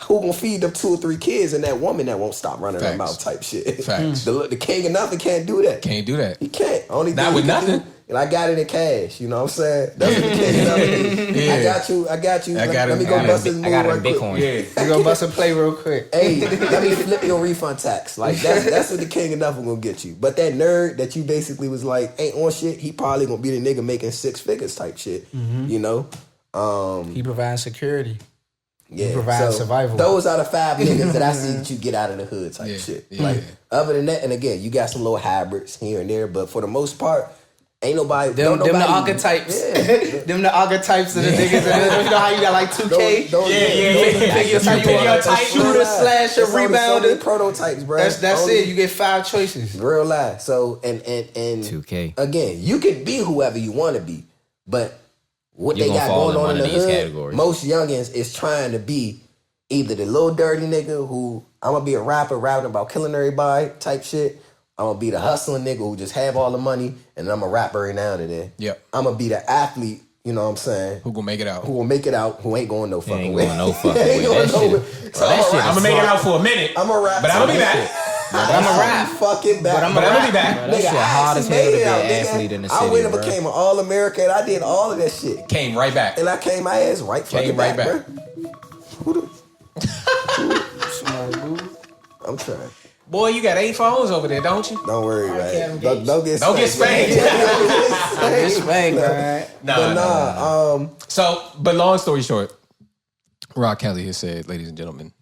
who gonna feed them 2 or 3 kids and that woman that won't stop running her mouth type shit. The king of nothing can't do that. Can't do that. He can't. Only not with nothing. And I got it in cash, you know what I'm saying? That's what the king of nothing is. I got you. Let me go bust this move right quick. Yeah. You gonna bust a play real quick. Hey, let me flip your refund tax. Like that's what the king of nothing gonna get you. But that nerd that you basically was like ain't on shit, he probably gonna be the nigga making 6 figures type shit. You know? He provides security. Yeah, he provides survival. Those are the 5 niggas that I see that you get out of the hood type shit. Like other than that, and again, you got some little hybrids here and there, but for the most part, ain't nobody. Them the archetypes. Them the archetypes of the niggas. You know how you got like 2K? A shooter slash a rebounder. Prototypes, bro. That's it. You get 5 choices. Real life. So and 2K. Again, you can be whoever you want to be, but what they got going on in the hood, most youngins is trying to be either the little dirty nigga who I'm gonna be a rapper rapping about killing everybody type shit. I'm gonna be the hustling nigga who just have all the money, and I'm a rapper every now and then. Yep. I'm gonna be the athlete. You know what I'm saying? Who gonna make it out? Who gonna make it out? Who ain't going no fucking way? No fucking way. So I'm gonna make it out for a minute. I'm a rap, but I'm gonna be back. I'm a rap. Fucking back. But I'm gonna be back. Bro, that shit hard as hell to be an athlete in the city. I went and became an All-American. I did all of that shit. Came right back. And I came my ass right fucking back, bro. I'm trying. Boy, you got 8 phones over there, don't you? Don't worry, man. Don't get spanked. Don't get spanked. Don't get spanked, right? Nah. But long story short, Rod Kelly has said, ladies and gentlemen,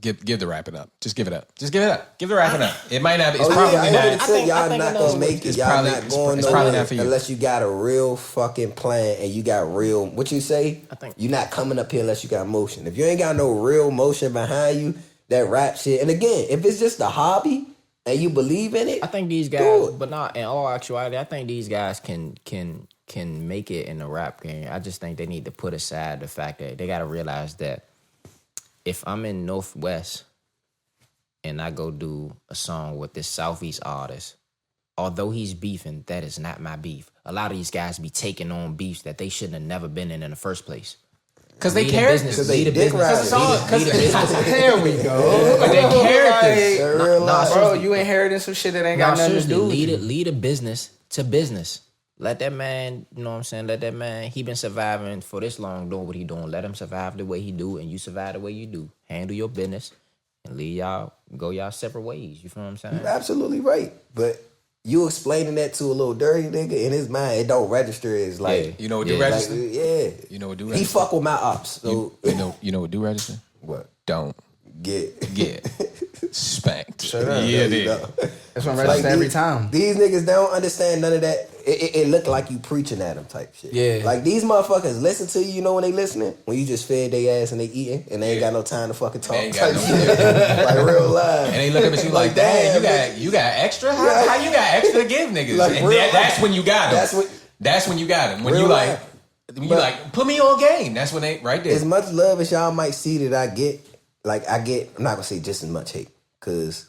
give the wrapping up. Just give it up. Just give it up. Give the wrapping up. It might not. It's probably not. I think y'all not gonna make it. Y'all not going nowhere for you unless you got a real fucking plan and you got real. What you say? I think you're not coming up here unless you got motion. If you ain't got no real motion behind you, that rap shit. And again, if it's just a hobby and you believe in it, I think these guys, but not in all actuality, I think these guys can make it in the rap game. I just think they need to put aside the fact that they got to realize that if I'm in Northwest and I go do a song with this Southeast artist, although he's beefing, that is not my beef. A lot of these guys be taking on beefs that they shouldn't have never been in the first place. Because they characters. Because they dick riders. There we go. But they characters. Bro, you inheriting some shit that ain't got nothing to do with you. Lead a business to business. Let that man, you know what I'm saying? Let that man, he been surviving for this long doing what he doing. Let him survive the way he do, and you survive the way you do. Handle your business and leave y'all, go y'all separate ways. You feel what I'm saying? You're absolutely right. But you explaining that to a little dirty nigga, in his mind, it don't register as like... You know what do register? Like, You know what do register? He fuck with my ops. So. You know what do register? What? Don't. Get spanked. Shut up. Yeah, that's what I register every time. These niggas don't understand none of that. It look like you preaching at them type shit. Yeah. Like these motherfuckers listen to you, you know when they listening? When you just fed their ass and they eating and they ain't got no time to fucking talk type shit. Like real live. And they look at you like, damn, you got extra? How you got extra to give niggas? Like, and that's when you got them. That's when you got them. When you like, put me on game. That's when they, right there. As much love as y'all might see that I get, I'm not gonna say just as much hate, because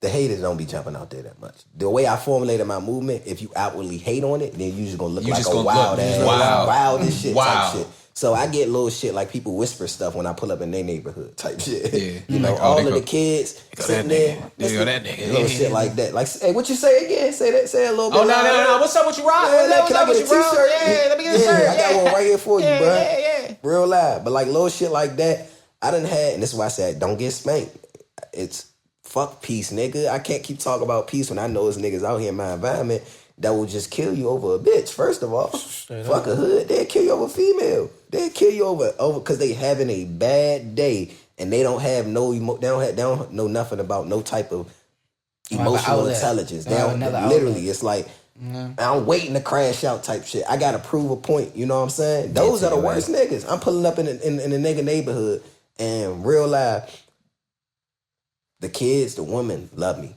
the haters don't be jumping out there that much. The way I formulated my movement, if you outwardly hate on it, then you just gonna look like a wild ass, wild as shit type shit. So I get little shit like people whisper stuff when I pull up in their neighborhood type shit. Yeah. You know, all of the kids sitting there, that nigga, little shit like that. Like, hey, what you say again? Say a little bit. Oh no! What's up with you, Rob? Can I get a t-shirt? Yeah, let me get a shirt. I got one right here for you, bro. Yeah. Real live, but like little shit like that. I done had, and this is why I said, don't get spanked. It's fuck peace, nigga. I can't keep talking about peace when I know there's niggas out here in my environment that will just kill you over a bitch, first of all. Fuck a hood. They'll kill you over a female. They'll kill you over because they having a bad day and they don't have they don't know nothing about no type of emotional intelligence. They don't, literally, it's like, I'm waiting to crash out type shit. I gotta prove a point. You know what I'm saying? Those are the worst niggas. I'm pulling up in the nigga neighborhood and real life. The kids, the women love me.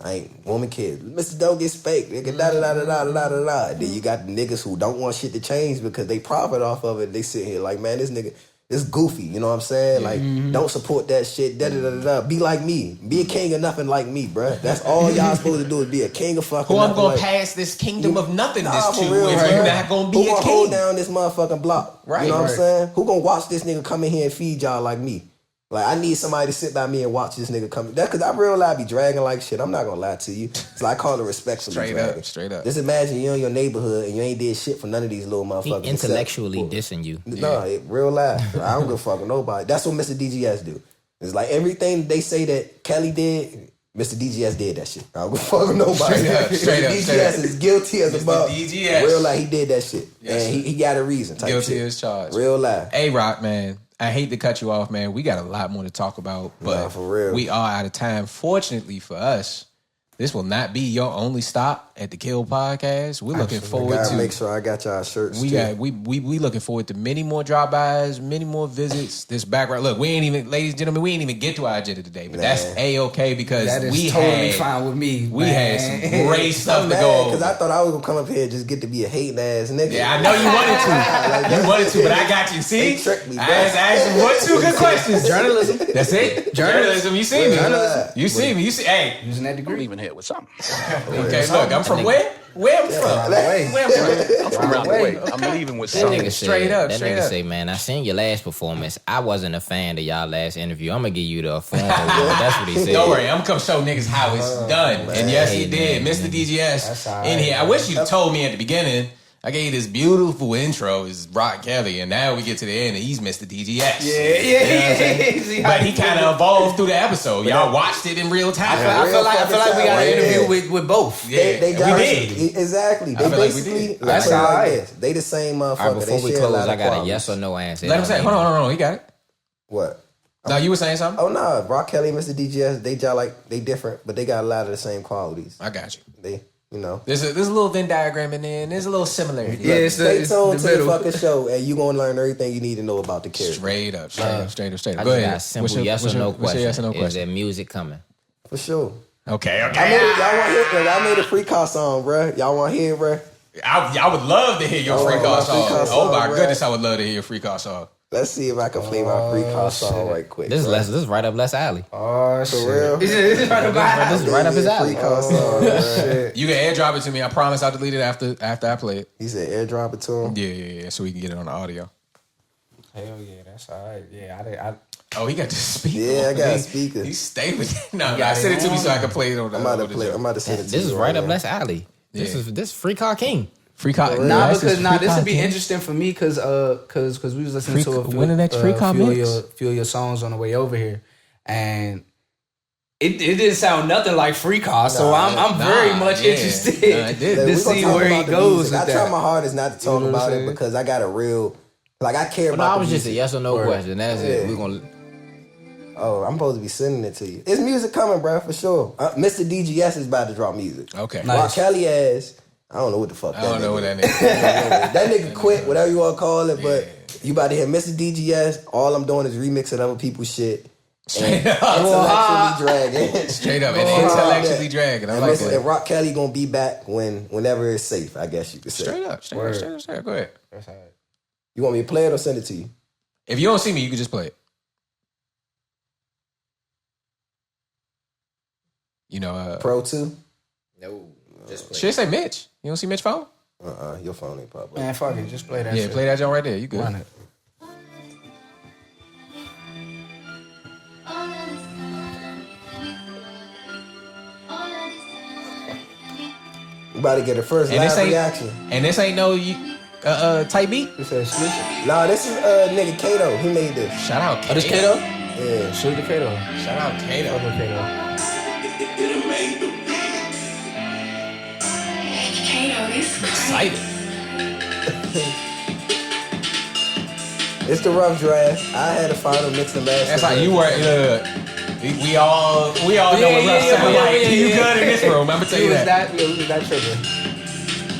I ain't woman kids. Mr. Don't get spanked. Nigga, da. Then you got the niggas who don't want shit to change because they profit off of it. They sit here like, man, this nigga, this goofy. You know what I'm saying? Like, don't support that shit. Be like me. Be a king of nothing like me, bruh. That's all y'all supposed to do is be a king of fucking nothing. Who I'm gonna like, pass this kingdom of nothingness to real, if you're not gonna be who a gonna king? hold down this motherfucking block? Right. You know what I'm saying? Who gonna watch this nigga come in here and feed y'all like me? Like, I need somebody to sit by me and watch this nigga come. That's because I real life be dragging like shit. I'm not gonna lie to you. So I call it respectfully dragging. Straight up. Just imagine you're in your neighborhood and you ain't did shit for none of these little motherfuckers. He intellectually dissing you. No, real life. I don't give a fuck with nobody. That's what Mr. DGS do. It's like everything they say that Kelly did, Mr. DGS did that shit. I don't give a fuck with nobody. Straight up. DGS is guilty as a bug. DGS. Real life, he did that shit. Yes, and he got a reason. Type guilty shit. as charged. Real life. Hey, Rock, man. I hate to cut you off, man. We got a lot more to talk about, but for real. We are out of time. Fortunately for us, This will not be your only stop at the Kill Podcast. We're looking forward to make sure I got y'all shirts. We looking forward to many more drop-bys, many more visits. This background. Look, we ain't even, ladies and gentlemen, we ain't even get to our agenda today, but that's A-okay because that is we totally fine with me. We had some great stuff to go over. Because I thought I was gonna come up here and just get to be a hating ass nigga. Yeah, I know you wanted to. But I got you. See, they tricked me, I asked 1, 2 good questions. Journalism. That's it. Journalism. You see me. You see me. You see. Hey, using that degree. I'm leaving here with something. Okay, look, I'm from where? Where I'm from? I'm from around the way. I'm leaving with something. Straight up. That nigga say, man, I seen your last performance. I wasn't a fan of y'all last interview. I'm gonna give you the phone. That's what he said. Don't worry, I'm gonna come show niggas how it's done. Man. And yes, he did. Mr. DGS in here. I wish you'd told me at the beginning. I gave you this beautiful intro. It's Rock Kelly, and now we get to the end, and he's Mr. DGS. Yeah. But he kind of evolved through the episode. Y'all watched it in real time. I feel like we got an interview with both. Yeah, we did. Exactly. They basically, that's all right. They the same motherfucker. All right, before we close, I got a yes or no answer. Let him say. Hold on. He got it. What? No, you were saying something? Oh no, Rock Kelly and Mr. DGS, they different, but they got a lot of the same qualities. I got you. There's a little Venn diagram in there, and there's a little similarity. Yeah, stay tuned to the fucking show, and you gonna learn everything you need to know about the character. Straight up. I Go ahead. Got a simple yes or no question. Yes or no question? Is there music coming? For sure. Okay. Y'all want to hear? I made a free call song, bro. Y'all want to hear, bro? I would love to hear your free call song. Oh my goodness, I would love to hear your free call song. Let's see if I can play my free call song right quick. This is right up Les' alley. Oh, for real? This is right up his alley. Free call song, shit. You can airdrop it to me. I promise I'll delete it after I play it. He said airdrop it to him? Yeah, so we can get it on the audio. Hell yeah, that's all right. Yeah, Oh, he got the speaker. Yeah, I got a speaker. He stayed with it. No, send it to me so I can play it on the I'm about to send it to you. This is right up Les' alley. This free call king. Free call. This would be interesting for me because we was listening to a few of your songs on the way over here, and it didn't sound nothing like free call. So I'm very much interested to see where he goes. I try my hardest not to talk about it because I got a real I care about. No, I was just a yes or no question. That's it. We're gonna. Oh, I'm supposed to be sending it to you. It's music coming, bro, for sure. Mr. DGS is about to drop music. Okay. Nice. Rock Kelly ass. I don't know what the fuck. I don't know what that nigga. That nigga quit, whatever you want to call it. But you about to hear Mr. DGS. All I'm doing is remixing other people's shit. Straight up. Intellectually dragging. Straight up. And intellectually dragging. I like that. And Rock Kelly gonna be back whenever it's safe, I guess you could say. Straight up. Straight up. Go ahead. That's all right. You want me to play it or send it to you? If you don't see me, you can just play it. You know, Pro 2? No. Just play. Should I say Mitch? You don't see Mitch phone? Your phone ain't probably. Man, fuck it. Just play that shit. Yeah, play that joint right there. You good. Run it. You about to get the first live reaction. And this ain't no type beat? This is exclusive. Nah, this is nigga Kato. He made this. Shout out Kato. Oh, this Kato? Yeah. Shoot the Kato. Shout out Kato. I'm excited. It's the rough draft. I had a final mix and master. That's how you were. We all know what rough sound like. You good in this room? I'm gonna tell you that. Who was that trigger?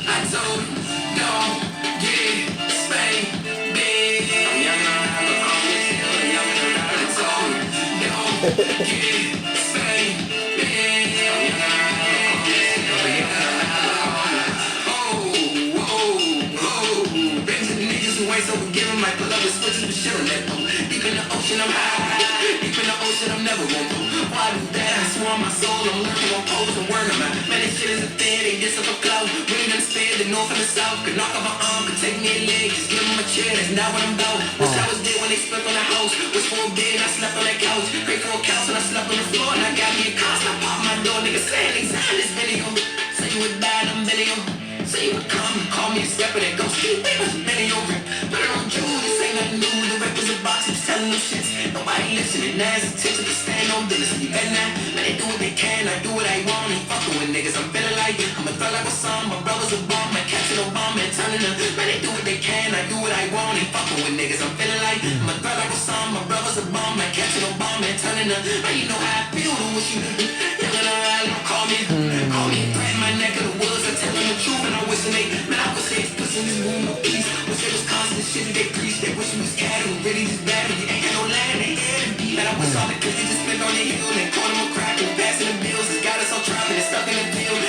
I told you, don't get spanked, bitch. I'm young and I have a promise. I'm young and I told you, don't get spanked, bitch. I'm young and I have a promise. Bitch, the niggas who ain't so forgiving might pull up and switch to the shit on that phone. Deep in the ocean, I'm high. Deep in the ocean, I'm never gonna go. Why do that? I swear on my soul, I'm lurking on pose and word of mouth. Man, this shit is a thing, they diss up a cloud. We ain't understand the north and the south. Could knock off my arm, could take me a leg, just give them a chair, that's not what I'm about. Wish I was there when they slept on the house. Wish for a bed, I slept on that couch. Pray for a couch and I slept on the floor. And I got me a cost, I popped my door, nigga saying they signed this video. Say you was bad, I'm video. Say you would come, call me a step and go street, we was video. Put it on June, this ain't nothing new. The rappers are boxing, telling them shits. Nobody listening, now it's attention to stand on business. You better not, man, they do what they can, I do what I want. Ain't fucking with niggas, I'm feeling like I'm a thug like a son. My brother's a bomb, man, catching a bomb and turning them. Man, they do what they can, I do what I want. Ain't fucking with niggas, I'm feeling like I'm a thug like a son. My brother's a bomb, man, catching a bomb and turning them. Man, you know how I feel, do what you do. Young and I don't call me Call me a brat in my neck of the woods. I tell them the truth and I wish they, man, I wish they was in this room of peace. Wish they was constant shit that they preach. They wish we was scattered, really just bad. You ain't got no land, they had to be. Man, I wish all the good they just spent on the hill. They caught them a crack and passing the bills. It's got us all trapped and stuck in the field.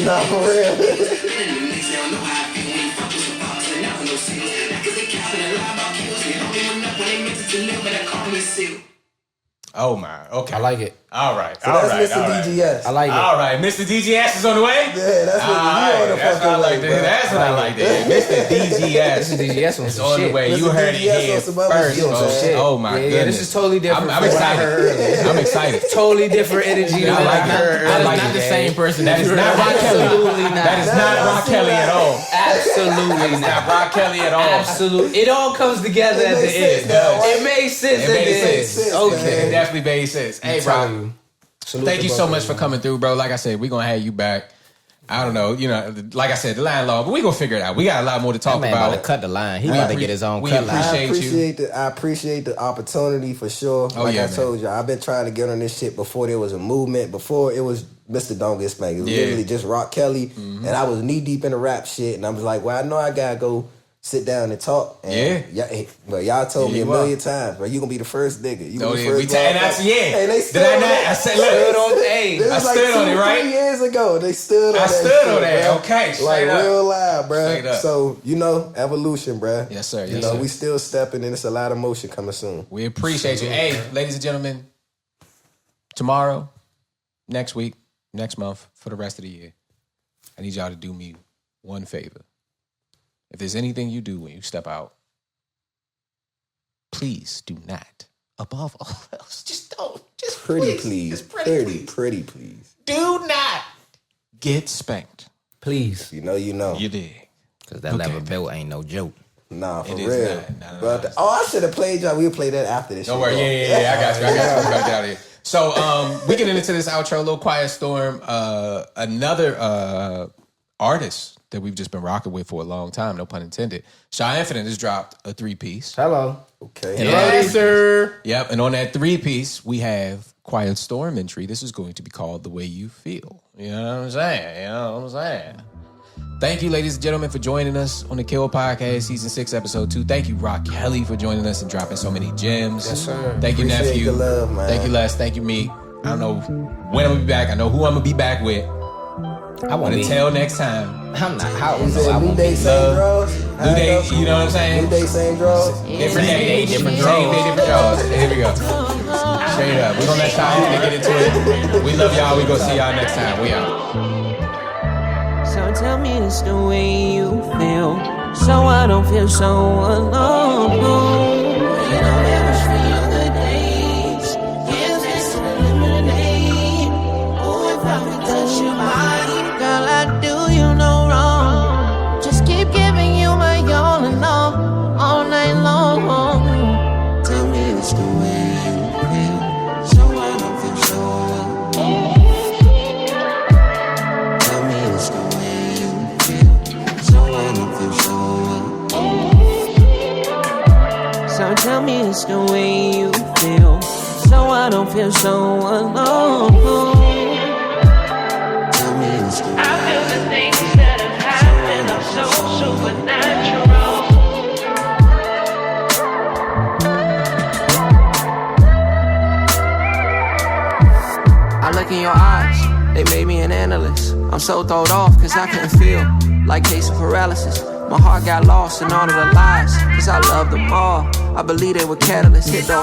Nah, for real. They don't know how I feel when you fuck with some pops and now with no seals. Not cause they capping and lie about kills. They only went up when they meant it to live, but I call me a seal. Oh my, okay. I like it. All right, So all that's right, Mr. all right. DGS. I like it. All right, Mr. DGS is on the way? Yeah, that's what That's what I like to hear. That's what I like to hear. Mr. DGS Mr. DGS on is some on the shit. way. You Mr. heard it DGS here on some other first, shit, folks. man. Oh my goodness. Yeah, this is totally different I'm from what I heard excited. earlier. I'm excited. Totally different energy than I what like I it. heard I earlier. like Not it. the same person That is not Rock Kelly. Absolutely not. That is not Rock Kelly at all. Absolutely Not Rock Kelly at all. Absolutely. It all comes together at the end. It makes sense It at made the end. sense. Okay. It definitely made sense. Hey, Rock. Thank you so much for coming. coming through, bro. Like I said, we're gonna have you back. I don't know, like I said, the line long, but we gonna figure it out. We got a lot more to talk That man about. about to cut the line. He about to get his own cut line. I appreciate the opportunity for sure. Like I told you, I've been trying to get on this shit before there was a movement. Before it was Mr. Don't Get Spanked. It was literally just Rock Kelly, and I was knee deep in the rap shit. And I was like, well, I know I gotta go sit down and talk. And but y'all told me a million times, bro, you gonna be the first nigga. You gonna be the first Hey, they stood on it. I said, look, I stood on it, right? 3 years ago, they stood on that. I stood on that. Bro. Okay, like up. Real live, bro. Straight up. So evolution, bro. Yes, sir. You know, we still stepping, and it's a lot of motion coming soon. We appreciate you. Hey, ladies and gentlemen, tomorrow, next week, next month, for the rest of the year, I need y'all to do me one favor. If there's anything you do when you step out, please do not, above all else, just don't. Just pretty please. Pretty please. Do not get spanked. Please. You know. You dig. Because that level belt ain't no joke. Nah, for It real. is not. I should have played y'all. We'll play that after this. Don't worry. Yeah. I got you. We got to get out of here. So we getting into this outro, a little Quiet Storm. Another artist that we've just been rocking with for a long time, no pun intended. Shah Infinite has dropped a 3-piece. Hello. Okay. Yes, sir. Yep. And on that 3-piece, we have Quiet Storm entry. This is going to be called The Way You Feel. You know what I'm saying? Thank you, ladies and gentlemen, for joining us on the Kill Podcast, Season 6, Episode 2. Thank you, Rock Kelly, for joining us and dropping so many gems. Yes, sir. Thank you, Appreciate nephew. the love, man. Thank you, Les. Thank you, Meek. I don't know when I'm going to be back. I know who I'm going to be back with. I want to Until next time. I'm not. How You said new day, same draws? New day, you know what I'm saying? New day, same draws? Different day, different draws. Same day, different draws. Here we go. Straight up. We're going to let Shah get into it. We love y'all. We're going to see y'all next time. We out. So tell me it's the way you feel, so I don't feel so alone. You don't ever feel the days. Yes, it's lemonade. Oh, if I could touch your body, girl, I do you no wrong. Just keep giving you my all and all night long. Tell me it's the way you feel, so I don't feel so alone. Tell me it's the way you feel, so I don't feel so alone. So tell me it's the way you feel, so I don't feel so alone. Tell me it's the way I feel the things that have happened, I'm so supernatural. I look in your eyes, they made me an analyst. I'm so thrown off cause I couldn't feel, like case of paralysis. My heart got lost in all of the lies, cause I loved them all. I believe they were catalysts, hit those